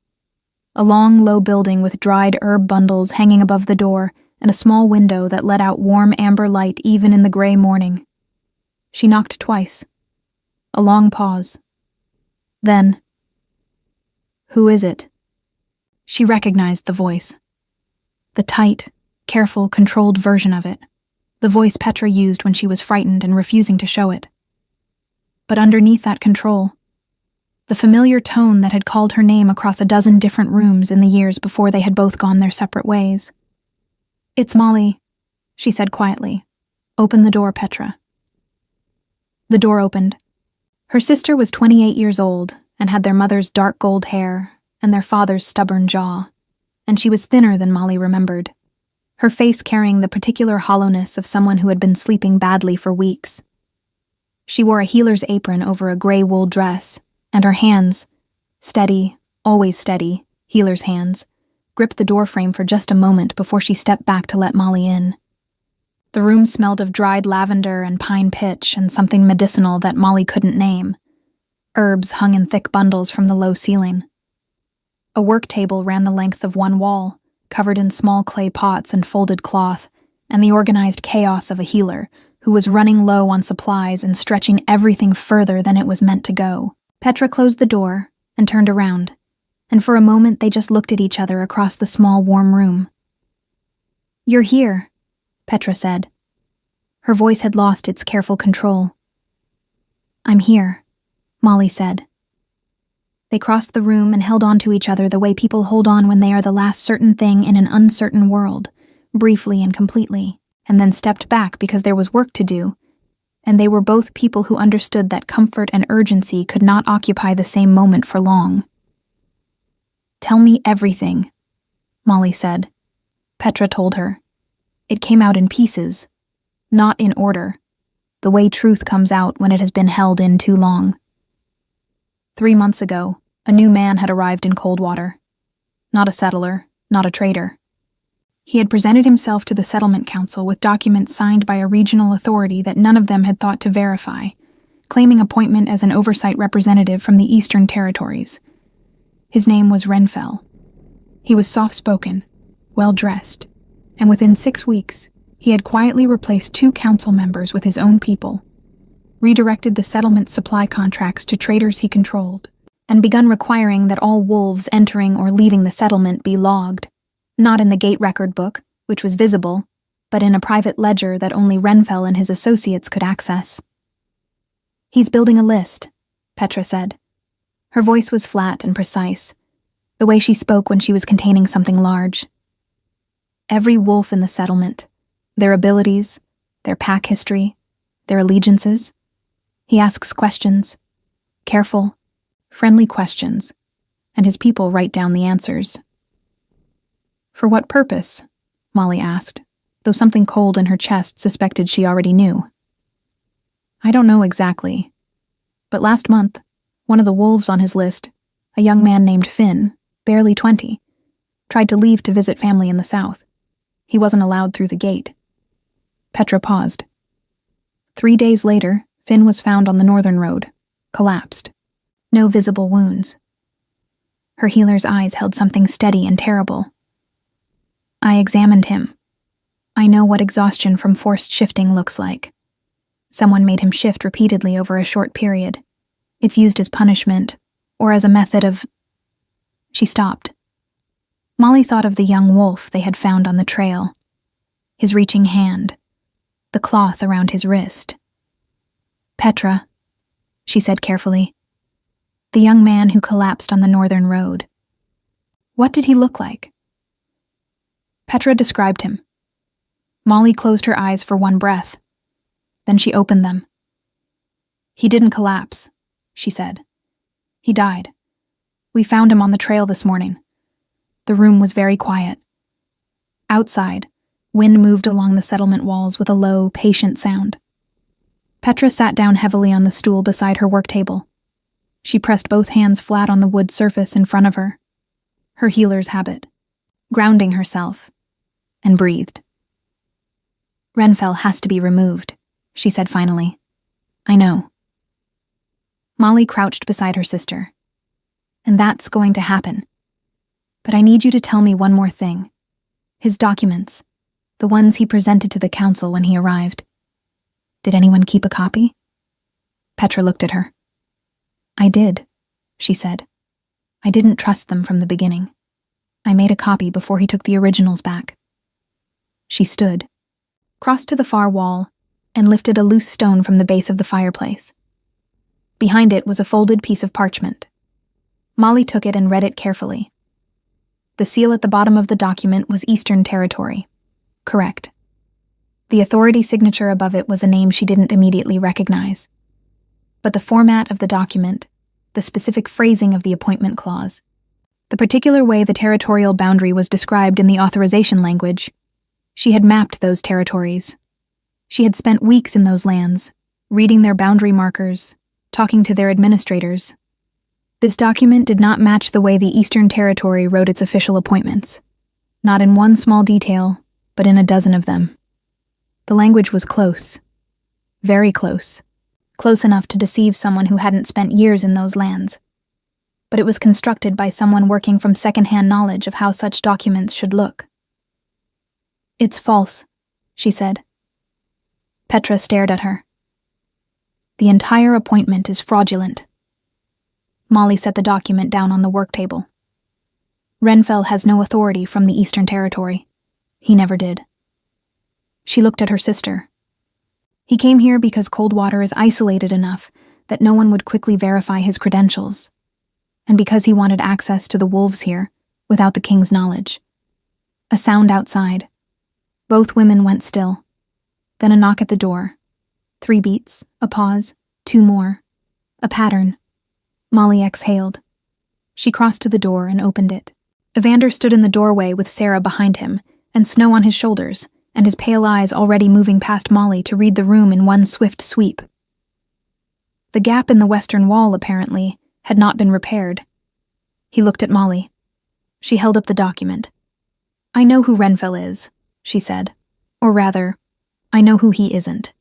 A: A long, low building with dried herb bundles hanging above the door and a small window that let out warm amber light even in the gray morning. She knocked twice. A long pause. Then, "Who is it?" She recognized the voice. The tight, careful, controlled version of it. The voice Petra used when she was frightened and refusing to show it. But underneath that control, the familiar tone that had called her name across a dozen different rooms in the years before they had both gone their separate ways. "It's Molly," she said quietly. "Open the door, Petra." The door opened. Her sister was 28 years old and had their mother's dark gold hair and their father's stubborn jaw, and she was thinner than Molly remembered, her face carrying the particular hollowness of someone who had been sleeping badly for weeks. She wore a healer's apron over a gray wool dress, and her hands, steady, always steady, healer's hands, gripped the doorframe for just a moment before she stepped back to let Molly in. The room smelled of dried lavender and pine pitch and something medicinal that Molly couldn't name. Herbs hung in thick bundles from the low ceiling. A work table ran the length of one wall, covered in small clay pots and folded cloth, and the organized chaos of a healer who was running low on supplies and stretching everything further than it was meant to go. Petra closed the door and turned around, and for a moment they just looked at each other across the small, warm room. "You're here," Petra said. Her voice had lost its careful control. "I'm here," Molly said. They crossed the room and held on to each other the way people hold on when they are the last certain thing in an uncertain world, briefly and completely, and then stepped back because there was work to do, and they were both people who understood that comfort and urgency could not occupy the same moment for long. "Tell me everything," Molly said. Petra told her. It came out in pieces, not in order, the way truth comes out when it has been held in too long. 3 months ago, a new man had arrived in Coldwater. Not a settler, not a trader. He had presented himself to the settlement council with documents signed by a regional authority that none of them had thought to verify, claiming appointment as an oversight representative from the Eastern Territories. His name was Renfell. He was soft-spoken, well-dressed, and within 6 weeks, he had quietly replaced 2 council members with his own people, redirected the settlement supply contracts to traders he controlled, and begun requiring that all wolves entering or leaving the settlement be logged, not in the gate record book, which was visible, but in a private ledger that only Renfell and his associates could access. "He's building a list," Petra said. Her voice was flat and precise, the way she spoke when she was containing something large. "Every wolf in the settlement, their abilities, their pack history, their allegiances. He asks questions, careful, friendly questions, and his people write down the answers." "For what purpose?" Molly asked, though something cold in her chest suspected she already knew. "I don't know exactly, but last month, one of the wolves on his list, a young man named Finn, barely 20, tried to leave to visit family in the south. He wasn't allowed through the gate." Petra paused. 3 days later, Finn was found on the northern road, collapsed. No visible wounds. Her healer's eyes held something steady and terrible. "I examined him. I know what exhaustion from forced shifting looks like. Someone made him shift repeatedly over a short period. It's used as punishment, or as a method of..." She stopped. Molly thought of the young wolf they had found on the trail. His reaching hand. The cloth around his wrist. "Petra," she said carefully. "The young man who collapsed on the northern road. What did he look like?" Petra described him. Molly closed her eyes for one breath. Then she opened them. "He didn't collapse," she said. "He died. We found him on the trail this morning. The room was very quiet. Outside, wind moved along the settlement walls with a low, patient sound." Petra sat down heavily on the stool beside her work table. She pressed both hands flat on the wood surface in front of her. Her healer's habit. Grounding herself. And breathed. "Renfell has to be removed," she said finally. "I know." Molly crouched beside her sister. "And that's going to happen. But I need you to tell me one more thing. His documents, the ones he presented to the council when he arrived. Did anyone keep a copy?" Petra looked at her. "I did," she said. "I didn't trust them from the beginning. I made a copy before he took the originals back." She stood, crossed to the far wall, and lifted a loose stone from the base of the fireplace. Behind it was a folded piece of parchment. Molly took it and read it carefully. The seal at the bottom of the document was Eastern Territory. Correct. The authority signature above it was a name she didn't immediately recognize. But the format of the document, the specific phrasing of the appointment clause, the particular way the territorial boundary was described in the authorization language, she had mapped those territories. She had spent weeks in those lands, reading their boundary markers, talking to their administrators. This document did not match the way the Eastern Territory wrote its official appointments. Not in one small detail, but in a dozen of them. The language was close. Very close. Close enough to deceive someone who hadn't spent years in those lands. But it was constructed by someone working from second-hand knowledge of how such documents should look. "It's false," she said. Petra stared at her. "The entire appointment is fraudulent." Molly set the document down on the work table. Renfell has no authority from the Eastern Territory. He never did. She looked at her sister. He came here because Coldwater is isolated enough that no one would quickly verify his credentials, and because he wanted access to the wolves here without the king's knowledge. A sound outside. Both women went still. Then a knock at the door. 3 beats, a pause, 2 more. A pattern. Molly exhaled. She crossed to the door and opened it. Evander stood in the doorway with Sarah behind him, and Snow on his shoulders, and his pale eyes already moving past Molly to read the room in one swift sweep. The gap in the western wall, apparently, had not been repaired. He looked at Molly. She held up the document. "I know who Renfell is," she said. "Or rather, I know who he isn't."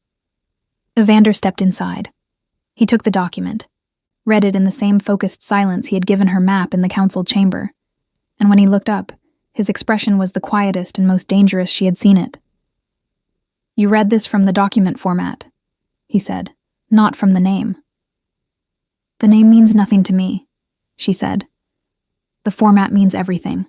A: Evander stepped inside. He took the document, read it in the same focused silence he had given her map in the council chamber, and when he looked up, his expression was the quietest and most dangerous she had seen it. "You read this from the document format," he said, "not from the name." "The name means nothing to me," she said. "The format means everything.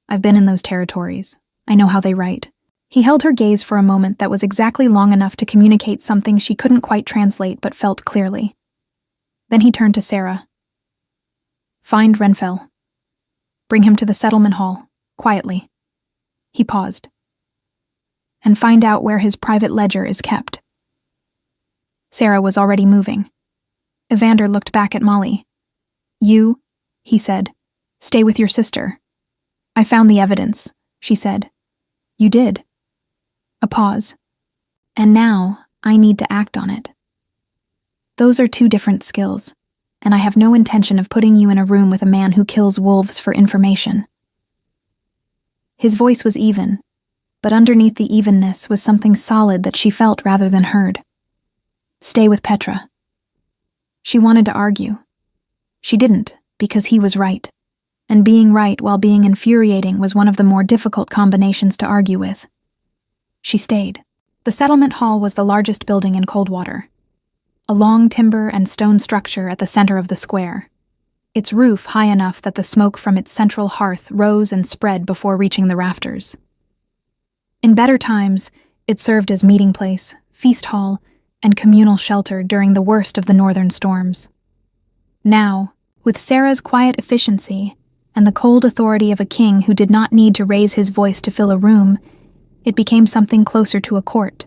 A: I've been in those territories. I know how they write." He held her gaze for a moment that was exactly long enough to communicate something she couldn't quite translate but felt clearly. Then he turned to Sarah. "Find Renfell. Bring him to the settlement hall, quietly." He paused. "And find out where his private ledger is kept." Sarah was already moving. Evander looked back at Molly. "You," he said, "stay with your sister." "I found the evidence," she said. "You did." A pause. "And now, I need to act on it." "Those are 2 different skills, and I have no intention of putting you in a room with a man who kills wolves for information." His voice was even, but underneath the evenness was something solid that she felt rather than heard. "Stay with Petra." She wanted to argue. She didn't, because he was right, and being right while being infuriating was one of the more difficult combinations to argue with. She stayed. The settlement hall was the largest building in Coldwater. A long timber and stone structure at the center of the square. Its roof high enough that the smoke from its central hearth rose and spread before reaching the rafters. In better times, it served as meeting place, feast hall, and communal shelter during the worst of the northern storms. Now, with Sarah's quiet efficiency and the cold authority of a king who did not need to raise his voice to fill a room, it became something closer to a court.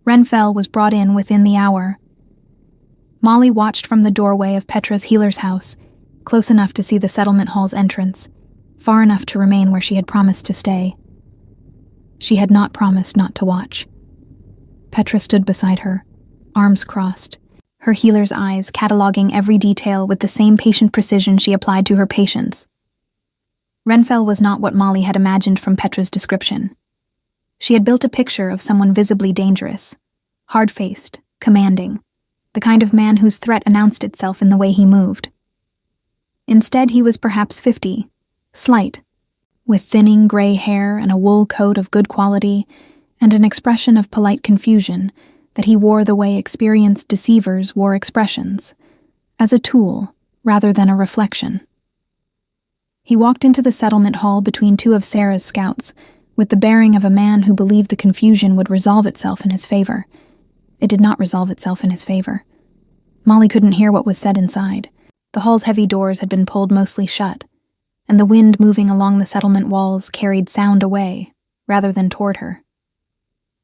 A: Renfell was brought in within the hour. Molly watched from the doorway of Petra's healer's house, close enough to see the settlement hall's entrance, far enough to remain where she had promised to stay. She had not promised not to watch. Petra stood beside her, arms crossed, her healer's eyes cataloging every detail with the same patient precision she applied to her patients. Renfell was not what Molly had imagined from Petra's description. She had built a picture of someone visibly dangerous, hard-faced, commanding, the kind of man whose threat announced itself in the way he moved. Instead, he was perhaps 50, slight, with thinning gray hair and a wool coat of good quality, and an expression of polite confusion that he wore the way experienced deceivers wore expressions, as a tool rather than a reflection. He walked into the settlement hall between 2 of Sarah's scouts, with the bearing of a man who believed the confusion would resolve itself in his favor. It did not resolve itself in his favor. Molly couldn't hear what was said inside. The hall's heavy doors had been pulled mostly shut, and the wind moving along the settlement walls carried sound away, rather than toward her.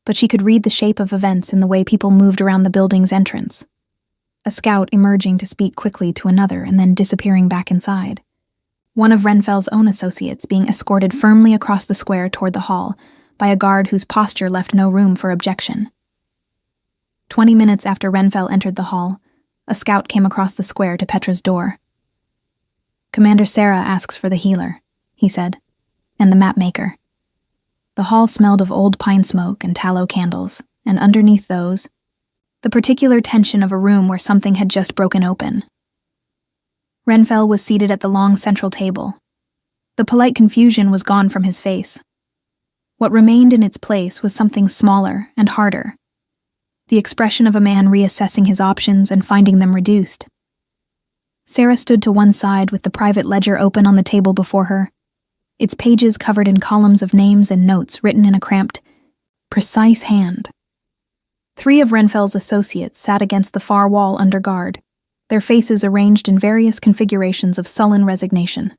A: But she could read the shape of events in the way people moved around the building's entrance. A scout emerging to speak quickly to another and then disappearing back inside. One of Renfell's own associates being escorted firmly across the square toward the hall by a guard whose posture left no room for objection. 20 minutes after Renfell entered the hall, a scout came across the square to Petra's door. "Commander Sarah asks for the healer," he said, "and the mapmaker." The hall smelled of old pine smoke and tallow candles, and underneath those, the particular tension of a room where something had just broken open. Renfell was seated at the long central table. The polite confusion was gone from his face. What remained in its place was something smaller and harder. The expression of a man reassessing his options and finding them reduced. Sarah stood to one side with the private ledger open on the table before her, its pages covered in columns of names and notes written in a cramped, precise hand. 3 of Renfell's associates sat against the far wall under guard, their faces arranged in various configurations of sullen resignation.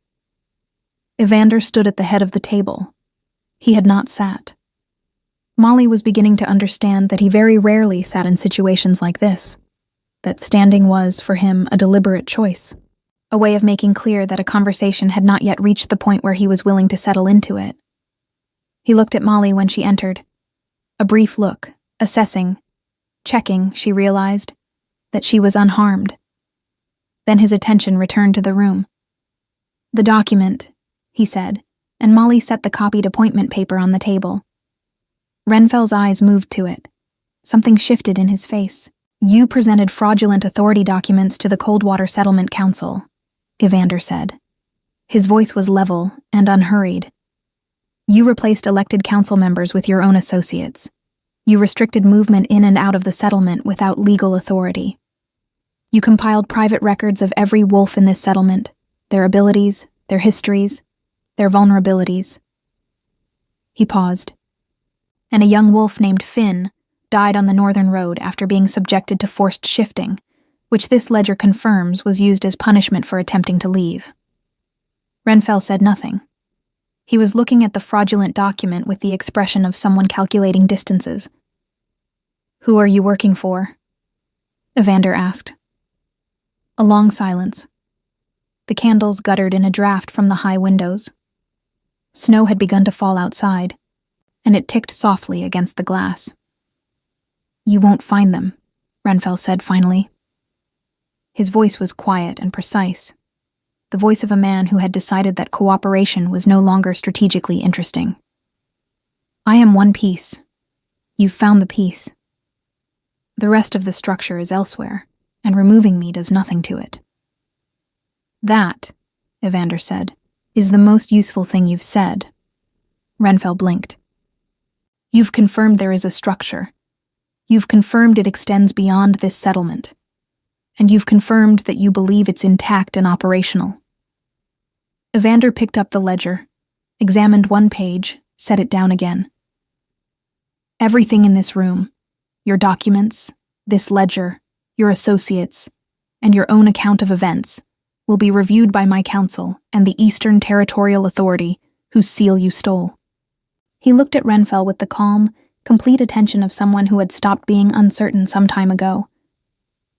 A: Evander stood at the head of the table. He had not sat. Molly was beginning to understand that he very rarely sat in situations like this, that standing was, for him, a deliberate choice, a way of making clear that a conversation had not yet reached the point where he was willing to settle into it. He looked at Molly when she entered. A brief look, assessing, checking, she realized, that she was unharmed. Then his attention returned to the room. "The document," he said, and Molly set the copied appointment paper on the table. Renfell's eyes moved to it. Something shifted in his face. "You presented fraudulent authority documents to the Coldwater Settlement Council," Evander said. His voice was level and unhurried. "You replaced elected council members with your own associates. You restricted movement in and out of the settlement without legal authority. You compiled private records of every wolf in this settlement, their abilities, their histories, their vulnerabilities." He paused. "And a young wolf named Finn died on the northern road after being subjected to forced shifting, which this ledger confirms was used as punishment for attempting to leave." Renfell said nothing. He was looking at the fraudulent document with the expression of someone calculating distances. "Who are you working for?" Evander asked. A long silence. The candles guttered in a draft from the high windows. Snow had begun to fall outside, and it ticked softly against the glass. "You won't find them," Renfell said finally. His voice was quiet and precise, the voice of a man who had decided that cooperation was no longer strategically interesting. "I am one piece. You've found the piece. The rest of the structure is elsewhere, and removing me does nothing to it." "That," Evander said, "is the most useful thing you've said." Renfell blinked. "You've confirmed there is a structure. You've confirmed it extends beyond this settlement. And you've confirmed that you believe it's intact and operational." Evander picked up the ledger, examined one page, set it down again. "Everything in this room, your documents, this ledger, your associates, and your own account of events, will be reviewed by my council and the Eastern Territorial Authority, whose seal you stole." He looked at Renfell with the calm, complete attention of someone who had stopped being uncertain some time ago.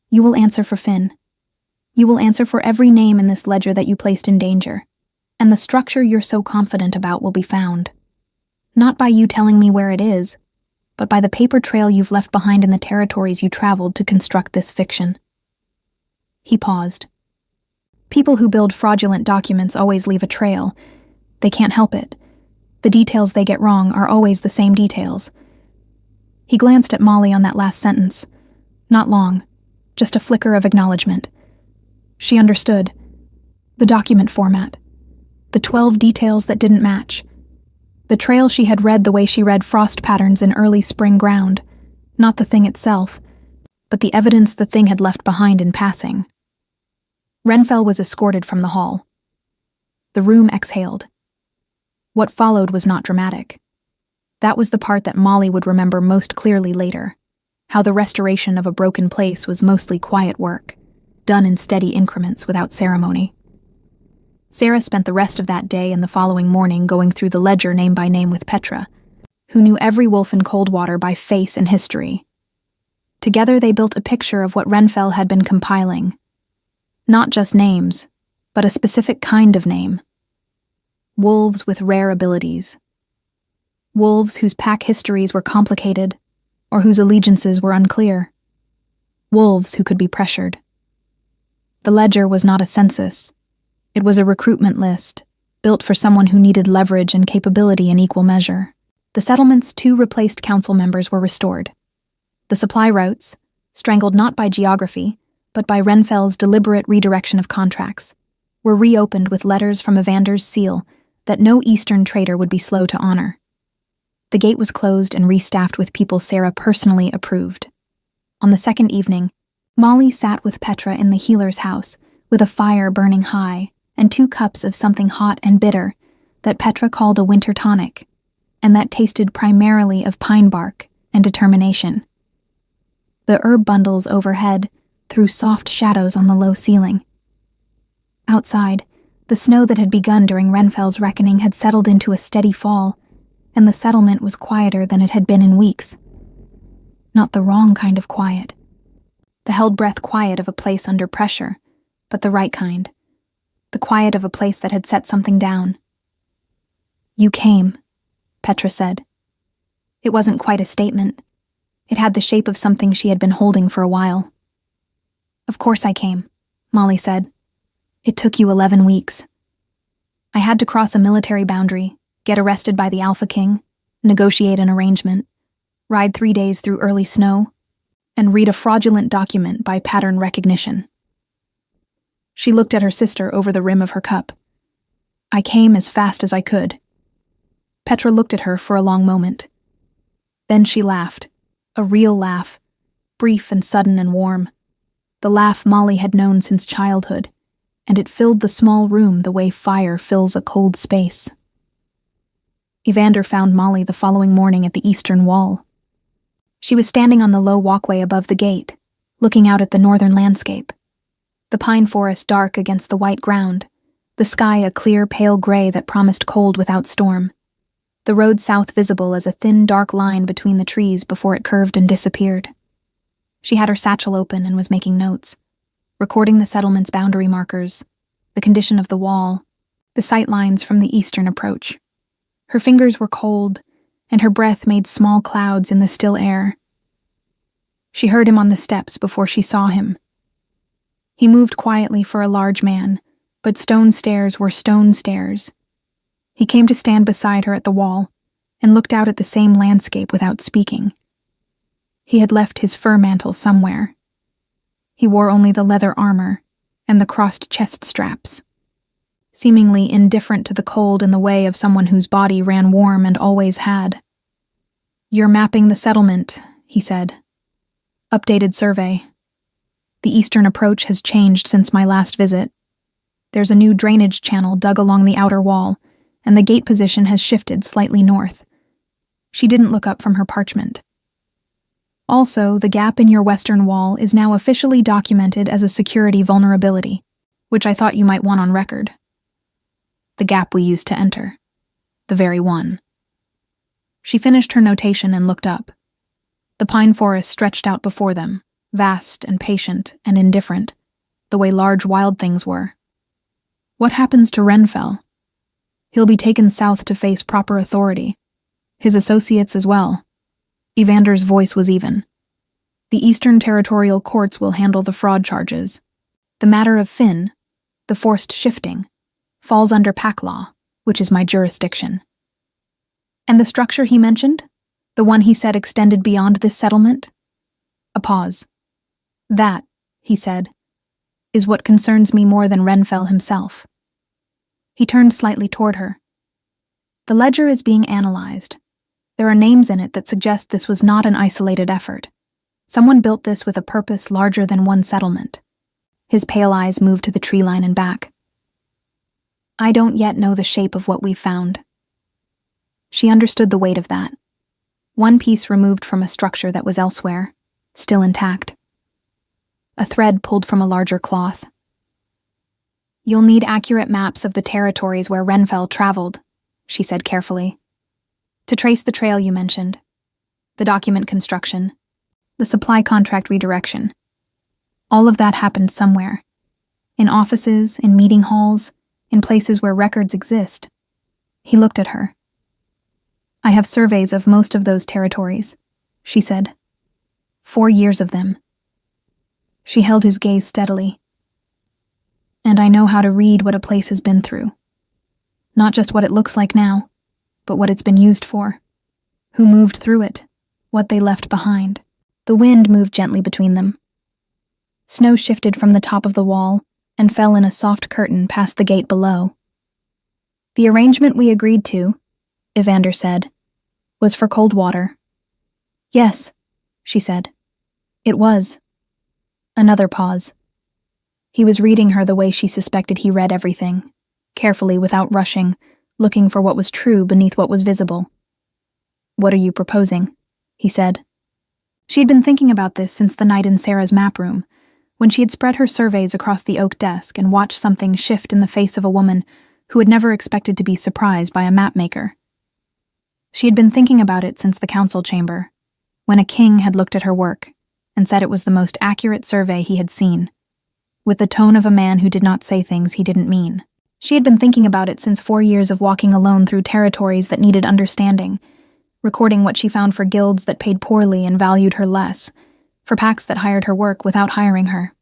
A: "You will answer for Finn. You will answer for every name in this ledger that you placed in danger, and the structure you're so confident about will be found. Not by you telling me where it is, but by the paper trail you've left behind in the territories you traveled to construct this fiction." He paused. People who build fraudulent documents always leave a trail. They can't help it. The details they get wrong are always the same details. He glanced at Molly on that last sentence. Not long, just a flicker of acknowledgement. She understood. The document format. The 12 details that didn't match. The trail she had read the way she read frost patterns in early spring ground, not the thing itself, but the evidence the thing had left behind in passing. Renfell was escorted from the hall. The room exhaled. What followed was not dramatic. That was the part that Molly would remember most clearly later, how the restoration of a broken place was mostly quiet work, done in steady increments without ceremony. Sarah spent the rest of that day and the following morning going through the ledger name by name with Petra, who knew every wolf in Coldwater by face and history. Together they built a picture of what Renfell had been compiling. Not just names, but a specific kind of name. Wolves with rare abilities. Wolves whose pack histories were complicated, or whose allegiances were unclear. Wolves who could be pressured. The ledger was not a census. It was a recruitment list, built for someone who needed leverage and capability in equal measure. The settlement's 2 replaced council members were restored. The supply routes, strangled not by geography, but by Renfell's deliberate redirection of contracts, were reopened with letters from Evander's seal that no Eastern trader would be slow to honor. The gate was closed and restaffed with people Sarah personally approved. On the second evening, Molly sat with Petra in the healer's house, with a fire burning high and 2 cups of something hot and bitter that Petra called a winter tonic, and that tasted primarily of pine bark and determination. The herb bundles overhead threw soft shadows on the low ceiling. Outside, the snow that had begun during Renfell's reckoning had settled into a steady fall, and the settlement was quieter than it had been in weeks. Not the wrong kind of quiet. The held-breath quiet of a place under pressure, but the right kind. The quiet of a place that had set something down. "You came," Petra said. It wasn't quite a statement. It had the shape of something she had been holding for a while. "Of course I came," Molly said. "It took you 11 weeks. I had to cross a military boundary, get arrested by the Alpha King, negotiate an arrangement, ride 3 days through early snow, and read a fraudulent document by pattern recognition." She looked at her sister over the rim of her cup. "I came as fast as I could." Petra looked at her for a long moment. Then she laughed, a real laugh, brief and sudden and warm. The laugh Molly had known since childhood, and it filled the small room the way fire fills a cold space. Evander found Molly the following morning at the eastern wall. She was standing on the low walkway above the gate, looking out at the northern landscape. The pine forest dark against the white ground, the sky a clear, pale gray that promised cold without storm. The road south visible as a thin, dark line between the trees before it curved and disappeared. She had her satchel open and was making notes, recording the settlement's boundary markers, the condition of the wall, the sight lines from the eastern approach. Her fingers were cold, and her breath made small clouds in the still air. She heard him on the steps before she saw him. He moved quietly for a large man, but stone stairs were stone stairs. He came to stand beside her at the wall and looked out at the same landscape without speaking. He had left his fur mantle somewhere. He wore only the leather armor and the crossed chest straps. Seemingly indifferent to the cold in the way of someone whose body ran warm and always had. "You're mapping the settlement," he said. "Updated survey. The eastern approach has changed since my last visit. There's a new drainage channel dug along the outer wall, and the gate position has shifted slightly north." She didn't look up from her parchment. "Also, the gap in your western wall is now officially documented as a security vulnerability, which I thought you might want on record. The gap we used to enter. The very one." She finished her notation and looked up. The pine forest stretched out before them, vast and patient and indifferent, the way large wild things were. "What happens to Renfell? He'll be taken south to face proper authority. His associates as well." Evander's voice was even. "The Eastern Territorial Courts will handle the fraud charges. The matter of Finn, the forced shifting, falls under pack law, which is my jurisdiction." "And the structure he mentioned? The one he said extended beyond this settlement?" A pause. "That," he said, "is what concerns me more than Renfell himself." He turned slightly toward her. "The ledger is being analyzed. There are names in it that suggest this was not an isolated effort. Someone built this with a purpose larger than one settlement." His pale eyes moved to the tree line and back. "I don't yet know the shape of what we've found." She understood the weight of that. One piece removed from a structure that was elsewhere, still intact. A thread pulled from a larger cloth. "You'll need accurate maps of the territories where Renfell traveled," she said carefully. "To trace the trail you mentioned, the document construction, the supply contract redirection. All of that happened somewhere. In offices, in meeting halls, in places where records exist." He looked at her. "I have surveys of most of those territories," she said. 4 years of them." She held his gaze steadily. "And I know how to read what a place has been through. Not just what it looks like now, but what it's been used for. Who moved through it, what they left behind." The wind moved gently between them. Snow shifted from the top of the wall and fell in a soft curtain past the gate below. "The arrangement we agreed to," Evander said, "was for cold water." "Yes," she said. "It was." Another pause. He was reading her the way she suspected he read everything, carefully without rushing, looking for what was true beneath what was visible. "What are you proposing?" he said. She had been thinking about this since the night in Sarah's map room, when she had spread her surveys across the oak desk and watched something shift in the face of a woman who had never expected to be surprised by a mapmaker. She had been thinking about it since the council chamber, when a king had looked at her work and said it was the most accurate survey he had seen, with the tone of a man who did not say things he didn't mean. She had been thinking about it since 4 years of walking alone through territories that needed understanding, recording what she found for guilds that paid poorly and valued her less, for packs that hired her work without hiring her.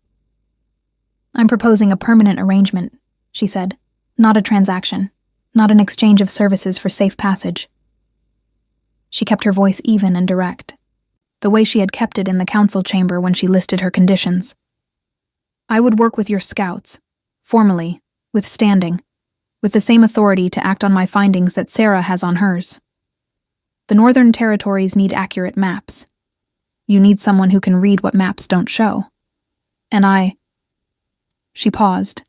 A: "I'm proposing a permanent arrangement," she said, "not a transaction, not an exchange of services for safe passage." She kept her voice even and direct, the way she had kept it in the council chamber when she listed her conditions. "I would work with your scouts, formally, with standing, with the same authority to act on my findings that Sarah has on hers. The Northern Territories need accurate maps. You need someone who can read what maps don't show. And She paused,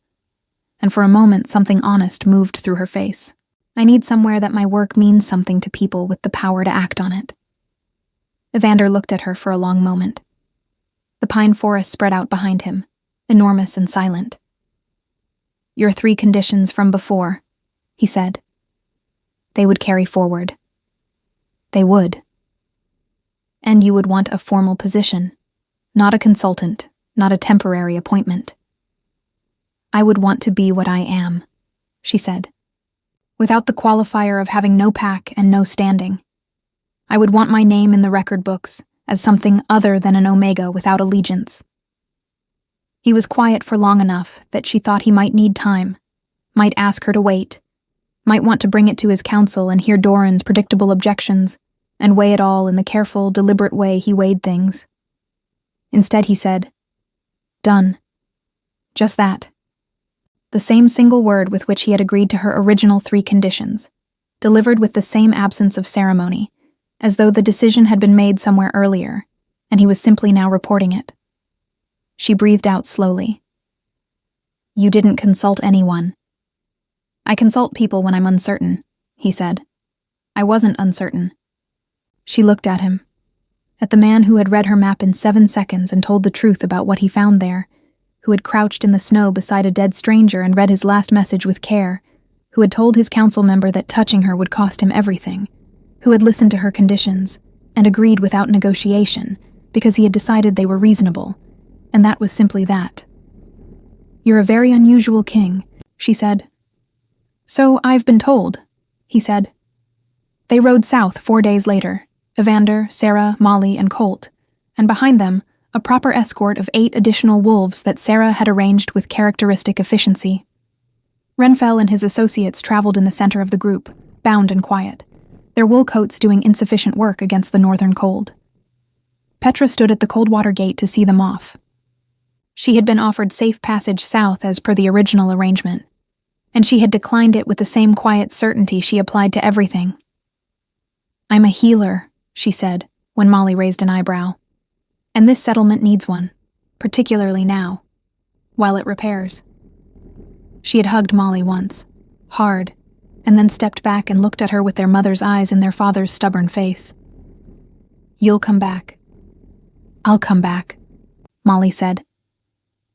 A: and for a moment something honest moved through her face. "I need somewhere that my work means something to people with the power to act on it." Evander looked at her for a long moment. The pine forest spread out behind him, enormous and silent. "Your 3 conditions from before," he said. "They would carry forward. They would. And you would want a formal position, not a consultant, not a temporary appointment." "I would want to be what I am," she said, "without the qualifier of having no pack and no standing. I would want my name in the record books as something other than an Omega without allegiance." He was quiet for long enough that she thought he might need time, might ask her to wait, might want to bring it to his council and hear Doran's predictable objections, and weigh it all in the careful, deliberate way he weighed things. Instead he said, "Done." Just that. The same single word with which he had agreed to her original 3 conditions, delivered with the same absence of ceremony, as though the decision had been made somewhere earlier, and he was simply now reporting it. She breathed out slowly. "You didn't consult anyone." "I consult people when I'm uncertain," he said. "I wasn't uncertain." She looked at him, at the man who had read her map in 7 seconds and told the truth about what he found there, who had crouched in the snow beside a dead stranger and read his last message with care, who had told his council member that touching her would cost him everything, who had listened to her conditions and agreed without negotiation because he had decided they were reasonable, and that was simply that. "You're a very unusual king," she said. "So I've been told," he said. They rode south 4 days later, Evander, Sarah, Molly, and Colt, and behind them, a proper escort of 8 additional wolves that Sarah had arranged with characteristic efficiency. Renfell and his associates traveled in the center of the group, bound and quiet, their wool coats doing insufficient work against the northern cold. Petra stood at the Coldwater Gate to see them off. She had been offered safe passage south as per the original arrangement, and she had declined it with the same quiet certainty she applied to everything. "I'm a healer," she said, when Molly raised an eyebrow. "And this settlement needs one, particularly now, while it repairs." She had hugged Molly once, hard, and then stepped back and looked at her with their mother's eyes in their father's stubborn face. "You'll come back." "I'll come back," Molly said.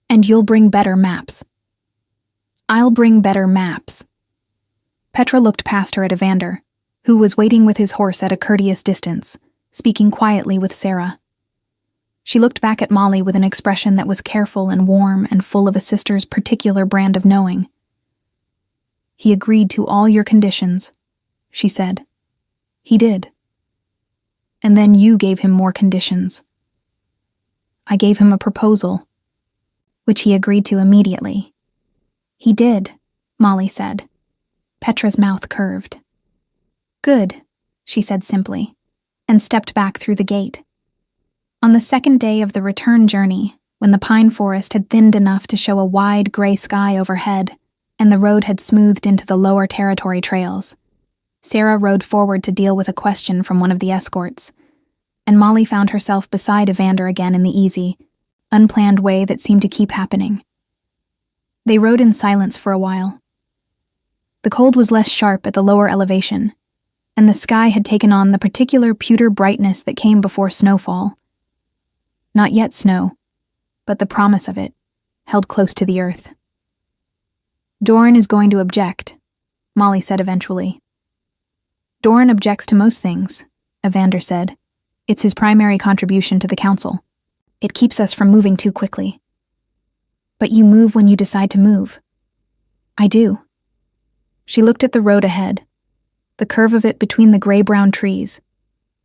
A: "And you'll bring better maps." "I'll bring better maps." Petra looked past her at Evander, who was waiting with his horse at a courteous distance, speaking quietly with Sarah. She looked back at Molly with an expression that was careful and warm and full of a sister's particular brand of knowing. "He agreed to all your conditions," she said. "He did. And then you gave him more conditions." "I gave him a proposal," which he agreed to immediately. "He did," Molly said. Petra's mouth curved. "Good," she said simply, and stepped back through the gate. On the second day of the return journey, when the pine forest had thinned enough to show a wide gray sky overhead, and the road had smoothed into the lower territory trails, Sarah rode forward to deal with a question from one of the escorts, and Molly found herself beside Evander again in the easy, unplanned way that seemed to keep happening. They rode in silence for a while. The cold was less sharp at the lower elevation, and the sky had taken on the particular pewter brightness that came before snowfall. Not yet snow, but the promise of it, held close to the earth. "Doran is going to object," Molly said eventually. "Doran objects to most things," Evander said. "It's his primary contribution to the council. It keeps us from moving too quickly." "But you move when you decide to move." "I do." She looked at the road ahead, the curve of it between the gray-brown trees,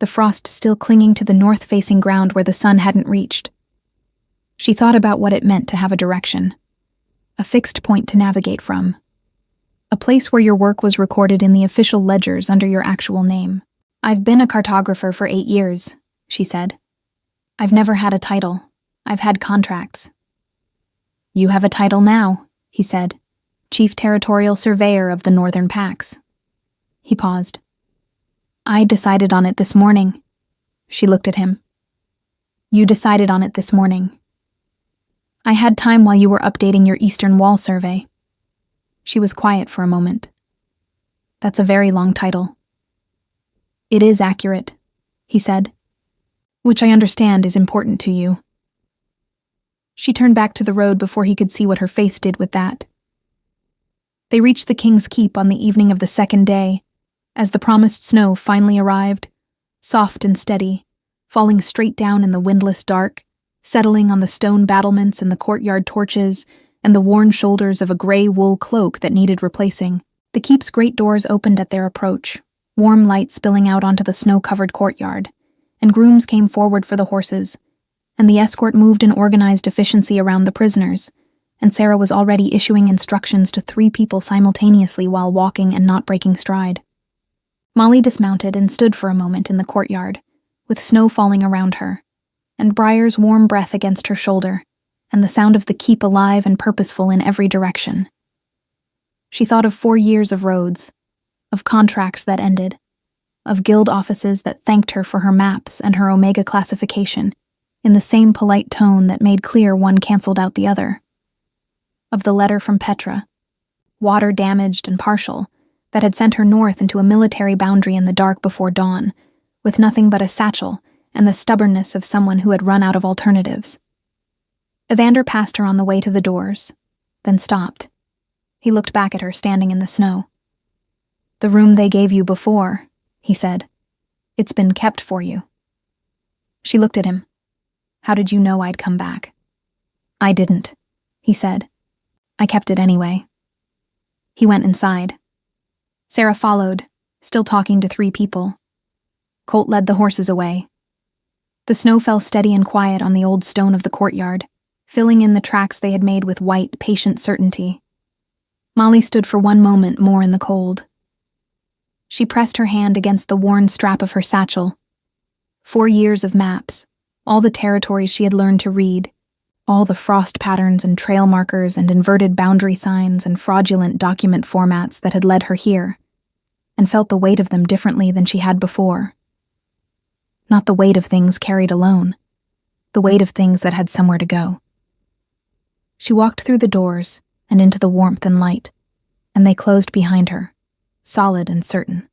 A: the frost still clinging to the north-facing ground where the sun hadn't reached. She thought about what it meant to have a direction, a fixed point to navigate from, a place where your work was recorded in the official ledgers under your actual name. "I've been a cartographer for 8 years, she said. "I've never had a title. I've had contracts." "You have a title now," he said. "Chief Territorial Surveyor of the Northern Pax." He paused. "I decided on it this morning." She looked at him. "You decided on it this morning." "I had time while you were updating your Eastern Wall survey." She was quiet for a moment. "That's a very long title." "It is accurate," he said. "Which I understand is important to you." She turned back to the road before he could see what her face did with that. They reached the King's Keep on the evening of the second day, as the promised snow finally arrived, soft and steady, falling straight down in the windless dark, settling on the stone battlements and the courtyard torches and the worn shoulders of a gray wool cloak that needed replacing. The keep's great doors opened at their approach, warm light spilling out onto the snow-covered courtyard, and grooms came forward for the horses, and the escort moved in organized efficiency around the prisoners, and Sarah was already issuing instructions to 3 people simultaneously while walking and not breaking stride. Molly dismounted and stood for a moment in the courtyard, with snow falling around her, and Briar's warm breath against her shoulder, and the sound of the keep alive and purposeful in every direction. She thought of 4 years of roads, of contracts that ended, of guild offices that thanked her for her maps and her Omega classification, in the same polite tone that made clear one canceled out the other. Of the letter from Petra, water-damaged and partial, that had sent her north into a military boundary in the dark before dawn, with nothing but a satchel and the stubbornness of someone who had run out of alternatives. Evander passed her on the way to the doors, then stopped. He looked back at her standing in the snow. "The room they gave you before," he said. "It's been kept for you." She looked at him. "How did you know I'd come back?" "I didn't," he said. "I kept it anyway." He went inside. Sarah followed, still talking to 3 people. Colt led the horses away. The snow fell steady and quiet on the old stone of the courtyard, filling in the tracks they had made with white, patient certainty. Molly stood for one moment more in the cold. She pressed her hand against the worn strap of her satchel. 4 years of maps, all the territories she had learned to read, all the frost patterns and trail markers and inverted boundary signs and fraudulent document formats that had led her here, and felt the weight of them differently than she had before. Not the weight of things carried alone, the weight of things that had somewhere to go. She walked through the doors and into the warmth and light, and they closed behind her, solid and certain,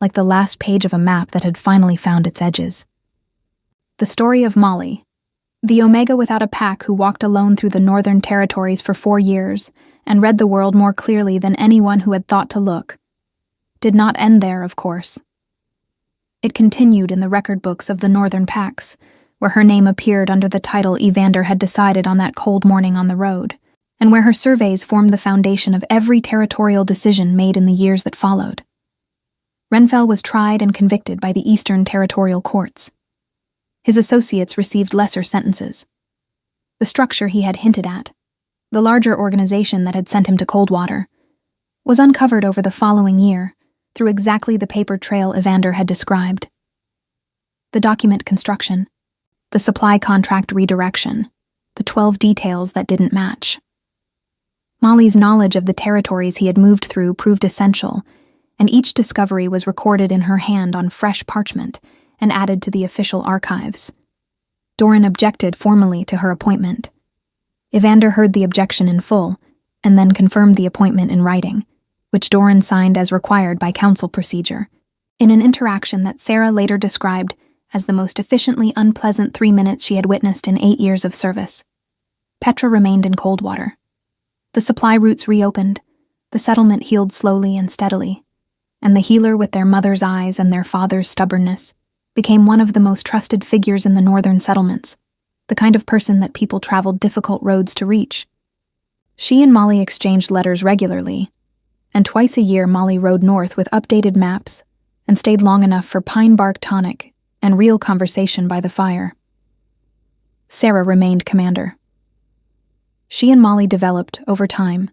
A: like the last page of a map that had finally found its edges. The story of Molly, the Omega without a pack who walked alone through the Northern Territories for 4 years and read the world more clearly than anyone who had thought to look, did not end there, of course. It continued in the record books of the Northern Pax, where her name appeared under the title Evander had decided on that cold morning on the road, and where her surveys formed the foundation of every territorial decision made in the years that followed. Renfell was tried and convicted by the Eastern Territorial Courts. His associates received lesser sentences. The structure he had hinted at, the larger organization that had sent him to Coldwater, was uncovered over the following year through exactly the paper trail Evander had described. The document construction, the supply contract redirection, the 12 details that didn't match. Molly's knowledge of the territories he had moved through proved essential, and each discovery was recorded in her hand on fresh parchment and added to the official archives. Doran objected formally to her appointment. Evander heard the objection in full, and then confirmed the appointment in writing, which Doran signed as required by council procedure, in an interaction that Sarah later described as the most efficiently unpleasant 3 minutes she had witnessed in 8 years of service. Petra remained in Coldwater. The supply routes reopened, the settlement healed slowly and steadily, and the healer with their mother's eyes and their father's stubbornness became one of the most trusted figures in the northern settlements, the kind of person that people traveled difficult roads to reach. She and Molly exchanged letters regularly, and twice a year Molly rode north with updated maps and stayed long enough for pine bark tonic and real conversation by the fire. Sarah remained commander. She and Molly developed, over time,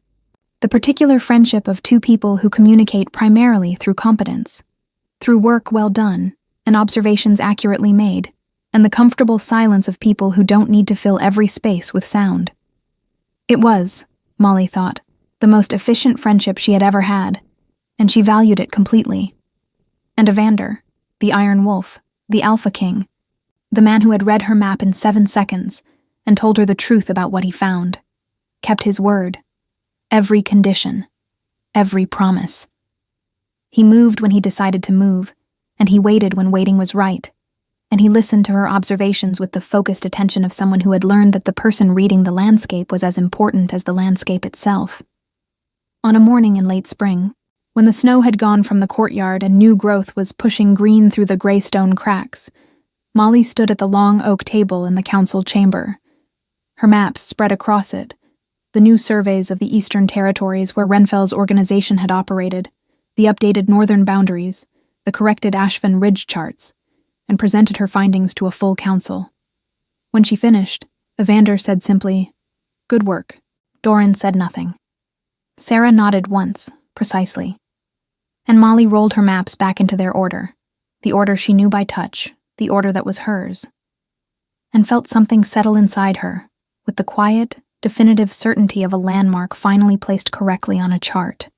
A: the particular friendship of two people who communicate primarily through competence, through work well done and observations accurately made, and the comfortable silence of people who don't need to fill every space with sound. It was, Molly thought, the most efficient friendship she had ever had, and she valued it completely. And Evander, the Iron Wolf, the Alpha King, the man who had read her map in 7 seconds and told her the truth about what he found, kept his word, every condition, every promise. He moved when he decided to move, and he waited when waiting was right, and he listened to her observations with the focused attention of someone who had learned that the person reading the landscape was as important as the landscape itself. On a morning in late spring, when the snow had gone from the courtyard and new growth was pushing green through the gray stone cracks, Molly stood at the long oak table in the council chamber. Her maps spread across it, the new surveys of the eastern territories where Renfel's organization had operated, the updated northern boundaries, the corrected Ashvin Ridge charts, and presented her findings to a full council. When she finished, Evander said simply, "Good work." Doran said nothing. Sarah nodded once, precisely. And Molly rolled her maps back into their order, the order she knew by touch, the order that was hers, and felt something settle inside her, with the quiet, definitive certainty of a landmark finally placed correctly on a chart.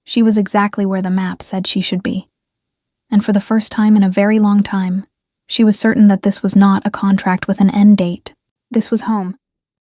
A: She was exactly where the map said she should be. And for the first time in a very long time, she was certain that this was not a contract with an end date. This was home.